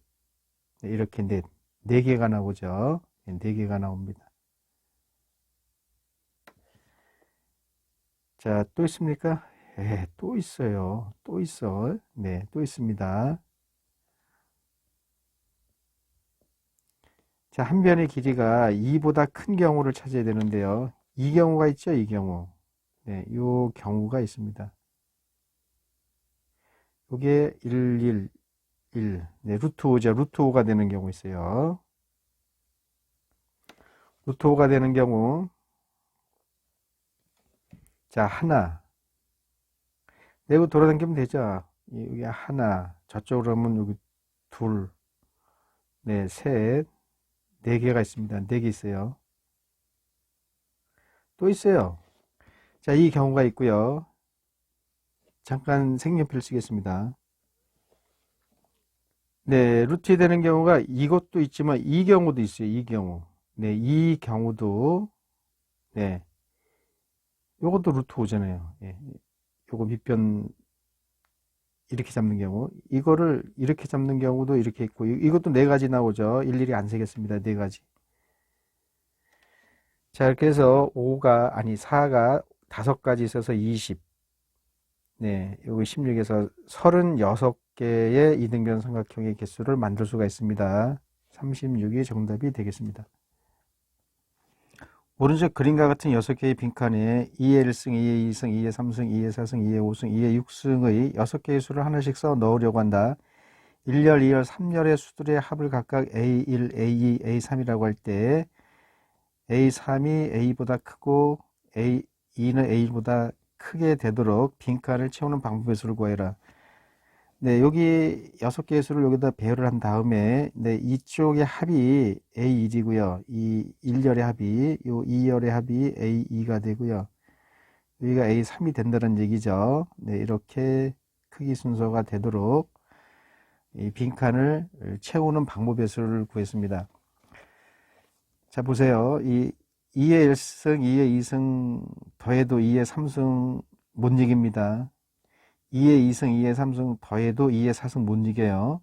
네, 이렇게 넷, 4개가 나오죠. 네, 4개가 나옵니다. 자, 또 있습니까? 또 있어요. 또 있어. 네, 또 있습니다. 자, 한 변의 길이가 2보다 큰 경우를 찾아야 되는데요. 이 경우가 있죠, 이 경우. 네, 요 경우가 있습니다. 요게 1. 네, 루트 5죠. 루트 5가 되는 경우 있어요. 루트 5가 되는 경우, 자, 하나. 내고 돌아다니면 되죠. 여기 하나, 저쪽으로 하면 여기 둘, 네, 셋, 네 개가 있습니다. 네 개 있어요. 또 있어요. 자, 이 경우가 있고요. 잠깐 색연필을 쓰겠습니다. 네, 루트에 되는 경우가 이것도 있지만 이 경우도 있어요. 이 경우. 네, 이 경우도, 네, 요것도 루트 5잖아요. 예, 요거 밑변 이렇게 잡는 경우, 이거를 이렇게 잡는 경우도 이렇게 있고, 이것도 네 가지 나오죠. 일일이 안 세겠습니다. 네 가지. 자, 이렇게 해서 4가 5가지 있어서 20. 네, 여기 16에서 36개의 이등변 삼각형의 개수를 만들 수가 있습니다. 36이 정답이 되겠습니다. 오른쪽 그림과 같은 6개의 빈칸에 2의 1승, 2의 2승, 2의 3승, 2의 4승, 2의 5승, 2의 6승의 6개의 수를 하나씩 써 넣으려고 한다. 1열, 2열, 3열의 수들의 합을 각각 A1, A2, A3이라고 할 때 A3이 A보다 크고 A2는 A보다 크게 되도록 빈칸을 채우는 방법의 수를 구해라. 네, 여기 6개의 수를 여기다 배열을 한 다음에, 네, 이쪽의 합이 A1이고요. 이 1열의 합이, 요 2열의 합이 A2가 되고요. 여기가 A3이 된다는 얘기죠. 네, 이렇게 크기 순서가 되도록 이 빈칸을 채우는 방법의 수를 구했습니다. 자, 보세요. 이 2의 1승, 2의 2승 더해도 2의 3승 못 이깁니다. 2의 2승, 2의 3승 더해도 2의 4승 못 이겨요.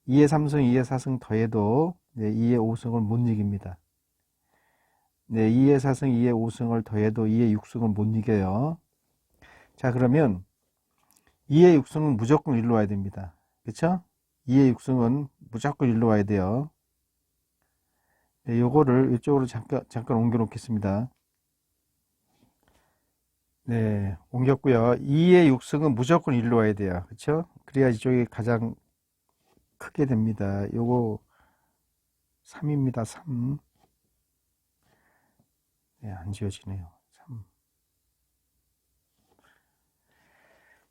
2의 3승, 2의 4승 더해도 2의 5승을 못 이깁니다. 네, 2의 4승, 2의 5승을 더해도 2의 6승을 못 이겨요. 자, 그러면 2의 6승은 무조건 일로 와야 됩니다. 그쵸? 2의 6승은 무조건 일로 와야 돼요. 네, 요거를 이쪽으로 잠깐 옮겨 놓겠습니다. 네, 옮겼고요. 2의 6승은 무조건 일로 와야 돼요. 그쵸? 그래야 이쪽이 가장 크게 됩니다. 요거 3입니다. 3. 네, 안 지워지네요. 3.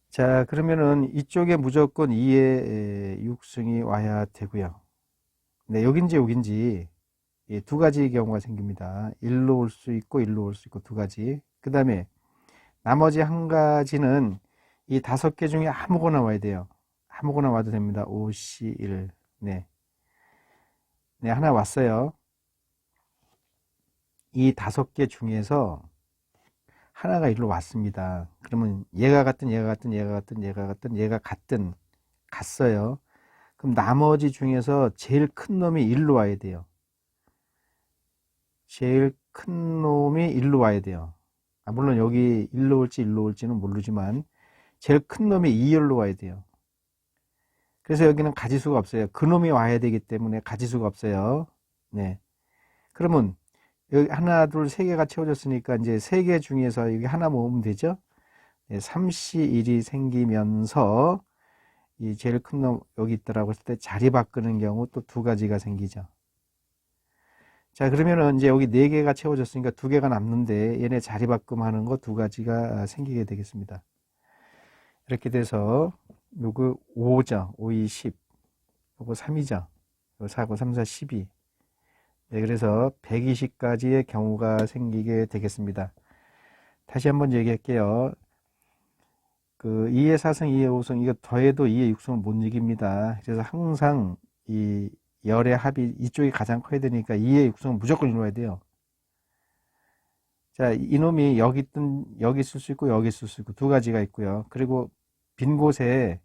자, 그러면은 이쪽에 무조건 2의 6승이 와야 되고요. 네, 여긴지 두 가지 경우가 생깁니다. 일로 올 수 있고 일로 올 수 있고 두 가지. 그 다음에 나머지 한 가지는 이 5개 중에 아무거나 와야 돼요. 아무거나 와도 됩니다. 5, C, 1. 네. 네, 하나 왔어요. 이 5개 중에서 하나가 일로 왔습니다. 그러면 얘가 같든 갔어요. 그럼 나머지 중에서 제일 큰 놈이 일로 와야 돼요. 제일 큰 놈이 일로 와야 돼요. 물론 여기 일로 올지는 모르지만 제일 큰 놈이 2열로 와야 돼요. 그래서 여기는 가지수가 없어요. 그 놈이 와야 되기 때문에 가지수가 없어요. 네. 그러면 여기 하나, 둘, 세 개가 채워졌으니까 이제 세 개 중에서 여기 하나 모으면 되죠. 네, 3C1이 생기면서 이 제일 큰 놈 여기 있더라고 했을 때 자리 바꾸는 경우 또 두 가지가 생기죠. 자, 그러면은 이제 여기 네 개가 채워졌으니까 두 개가 남는데 얘네 자리 바꿈하는 거 두 가지가 생기게 되겠습니다. 이렇게 돼서 요거 5죠. 5, 2, 10. 요거 3이죠. 요거 4, 9, 3, 4, 12. 네, 그래서 120가지의 경우가 생기게 되겠습니다. 다시 한번 얘기할게요. 그 2의 4승, 2의 5승 이거 더해도 2의 6승을 못 이깁니다. 그래서 항상 이 열의 합이 이쪽이 가장 커야 되니까 2의 6승은 무조건 이루어야 돼요. 자, 이놈이 여기 있을 수 있고 여기 있을 수 있고 두 가지가 있고요. 그리고 빈 곳에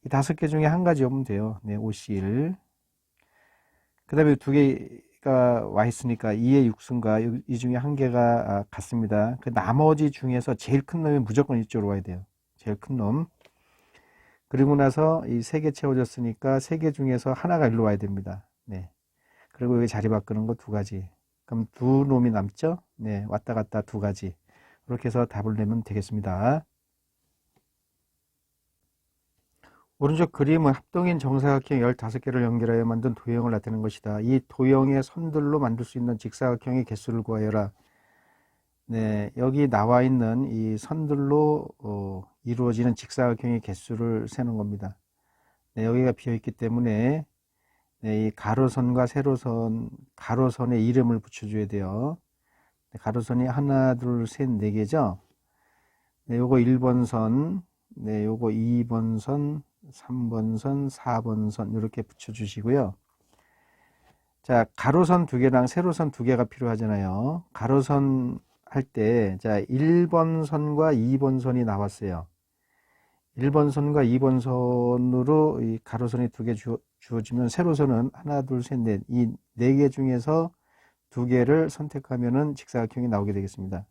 이 5개 중에 한 가지 오면 돼요. 네, 5C1. 그 다음에 두 개가 와 있으니까 2의 6승과 이 중에 한 개가 같습니다. 그 나머지 중에서 제일 큰 놈이 무조건 이쪽으로 와야 돼요. 제일 큰 놈. 그리고 나서 이 3개 채워졌으니까 3개 중에서 하나가 일로 와야 됩니다. 네. 그리고 여기 자리 바꾸는 거 두 가지. 그럼 두 놈이 남죠? 네. 왔다 갔다 두 가지. 이렇게 해서 답을 내면 되겠습니다. 오른쪽 그림은 합동인 정사각형 15개를 연결하여 만든 도형을 나타내는 것이다. 이 도형의 선들로 만들 수 있는 직사각형의 개수를 구하여라. 네, 여기 나와 있는 이 선들로 이루어지는 직사각형의 개수를 세는 겁니다. 네, 여기가 비어 있기 때문에 네, 이 가로선과 세로선, 가로선에 이름을 붙여줘야 돼요. 네, 가로선이 하나, 둘, 셋, 네 개죠. 네, 요거 1번 선, 네, 요거 2번 선, 3번 선, 4번 선 이렇게 붙여주시고요. 자, 가로선 2개랑 세로선 2개가 필요하잖아요. 가로선 할 때, 자, 1번 선과 2번 선이 나왔어요. 1번 선과 2번 선으로 이 가로선이 2개 주어지면 세로선은 하나, 둘, 셋, 넷, 이 4개 중에서 2개를 선택하면은 직사각형이 나오게 되겠습니다.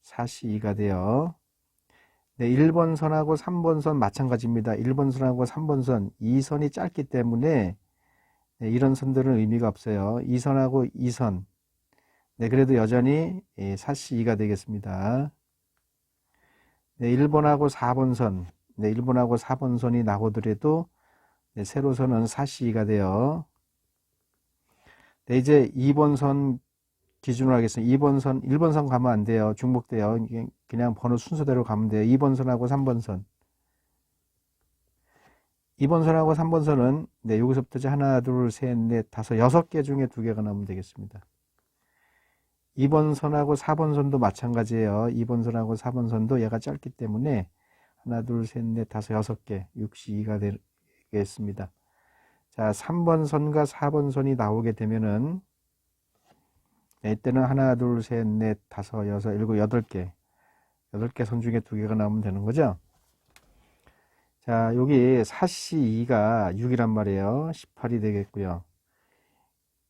4C2가 돼요. 네, 1번 선하고 3번 선 마찬가지입니다. 1번 선하고 3번 선, 이 선이 짧기 때문에 네, 이런 선들은 의미가 없어요. 2선하고 2선. 네, 그래도 여전히 4C2가 되겠습니다. 네, 1번하고 4번 선. 네, 1번하고 4번 선이 나오더라도 네, 세로선은 4C2가 돼요. 네, 이제 2번 선 기준으로 하겠습니다. 2번 선, 1번 선 가면 안 돼요. 중복돼요. 그냥 번호 순서대로 가면 돼요. 2번 선하고 3번 선. 2번 선하고 3번 선은 네, 여기서부터 이제 하나, 둘, 셋, 넷, 다섯, 6개 중에 2개가 나오면 되겠습니다. 2번 선하고 4번 선도 마찬가지예요. 2번 선하고 4번 선도 얘가 짧기 때문에 하나, 둘, 셋, 넷, 다섯, 6개, 62가 되겠습니다. 자, 3번 선과 4번 선이 나오게 되면은 이때는 하나, 둘, 셋, 넷, 다섯, 여섯, 일곱, 8개. 8개 선 중에 2개가 나오면 되는 거죠. 자, 여기 4C2가 6이란 말이에요. 18이 되겠고요.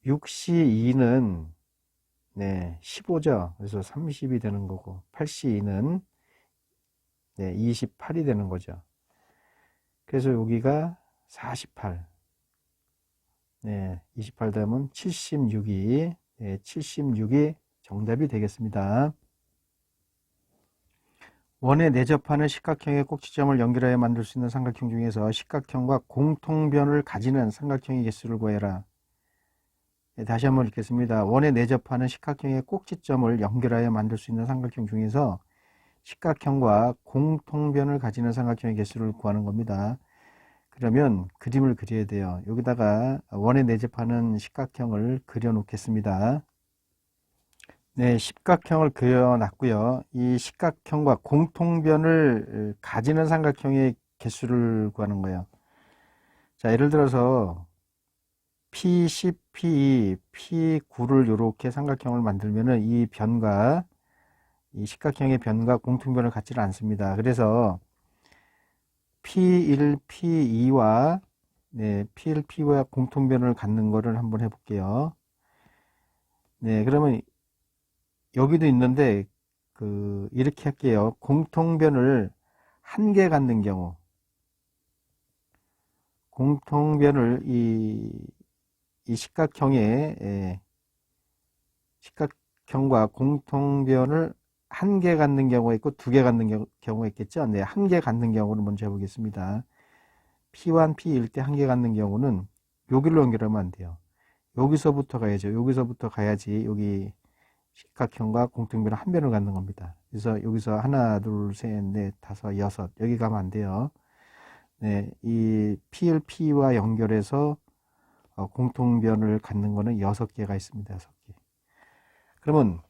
6C2는 네, 15죠. 그래서 30이 되는 거고, 8C2는 네, 28이 되는 거죠. 그래서 여기가 48. 네, 28 되면 76이, 네, 76이 정답이 되겠습니다. 원에 내접하는 식각형의 꼭지점을 연결하여 만들 수 있는 삼각형 중에서 식각형과 공통변을 가지는 삼각형의 개수를 구해라. 네, 다시 한번 읽겠습니다. 원에 내접하는 식각형의 꼭지점을 연결하여 만들 수 있는 삼각형 중에서 식각형과 공통변을 가지는 삼각형의 개수를 구하는 겁니다. 그러면 그림을 그려야 돼요. 여기다가 원에 내접하는 식각형을 그려 놓겠습니다. 네, 십각형을 그려놨고요. 이 십각형과 공통변을 가지는 삼각형의 개수를 구하는 거예요. 자, 예를 들어서 P10, P2, P9를 이렇게 삼각형을 만들면은 이 변과 이 십각형의 변과 공통변을 갖지는 않습니다. 그래서 P1, P2와 네, P1, P2와 공통변을 갖는 거를 한번 해볼게요. 네, 그러면 여기도 있는데 이렇게 할게요. 공통변을 한 개 갖는 경우, 공통변을 이 식각형과 공통변을 한 개 갖는 경우가 있고 2개 갖는 경우가 있겠죠. 네, 한 개 갖는 경우를 먼저 해보겠습니다. P1, P1 때 한 개 갖는 경우는 여기로 연결하면 안 돼요. 여기서부터 가야죠. 여기서부터 가야지 여기 식각형과 공통변을 한 변을 갖는 겁니다. 그래서 여기서 하나, 둘, 셋, 넷, 다섯, 여섯 여기 가면 안 돼요. 네, 이 PLP와 연결해서 공통변을 갖는 거는 6개가 있습니다. 6개. 그러면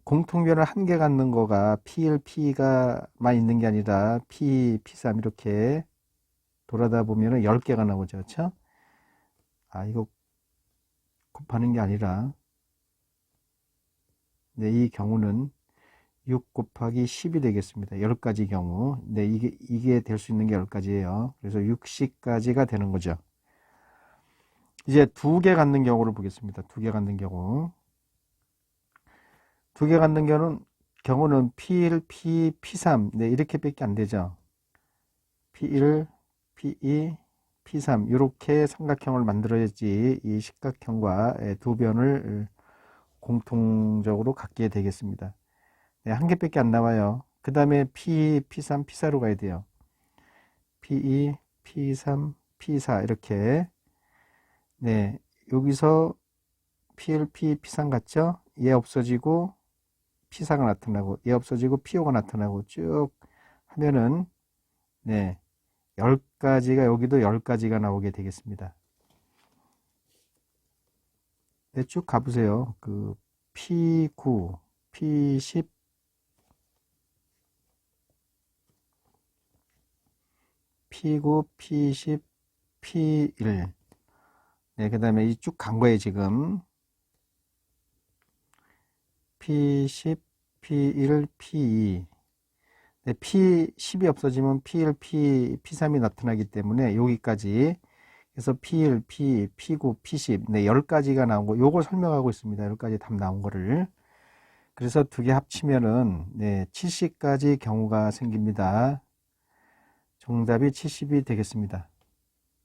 공통변을 한 개 갖는 거가 PLP가만 있는 게 아니라 P, P3 이렇게 돌아다 보면은 10개가 나오죠. 그렇죠? 아, 이거 곱하는 게 아니라 네, 이 경우는 6 곱하기 10이 되겠습니다. 10가지 경우. 네, 이게 될 수 있는 게 10가지예요. 그래서 60가지가 되는 거죠. 이제 2개 갖는 경우를 보겠습니다. 2개 갖는 경우. 2개 갖는 경우는 P1, P, P3. 네, 이렇게밖에 안 되죠. P1, P2, P3. 이렇게 삼각형을 만들어야지 이 식각형과 두 변을 공통적으로 갖게 되겠습니다. 네, 한 개밖에 안 나와요. 그 다음에 P, P3, P4로 가야 돼요. P2, P3, P4 이렇게. 네, 여기서 PLP, P3 같죠? 얘 없어지고 P4가 나타나고, 얘 없어지고 P5가 나타나고 쭉 하면은, 네, 10가지가, 여기도 10가지가 나오게 되겠습니다. 네, 쭉 가보세요. 그 P9, P10, P9, P10, P1. 네, 그 다음에 이 쭉 간 거예요, 지금. P10, P1, P2. 네, P10이 없어지면 P1, P3이 나타나기 때문에 여기까지. 그래서 P1, P2, P9, P10. 네, 10가지가 나온 거. 요걸 설명하고 있습니다. 10가지 답 나온 거를. 그래서 두 개 합치면은, 네, 70가지 경우가 생깁니다. 정답이 70이 되겠습니다.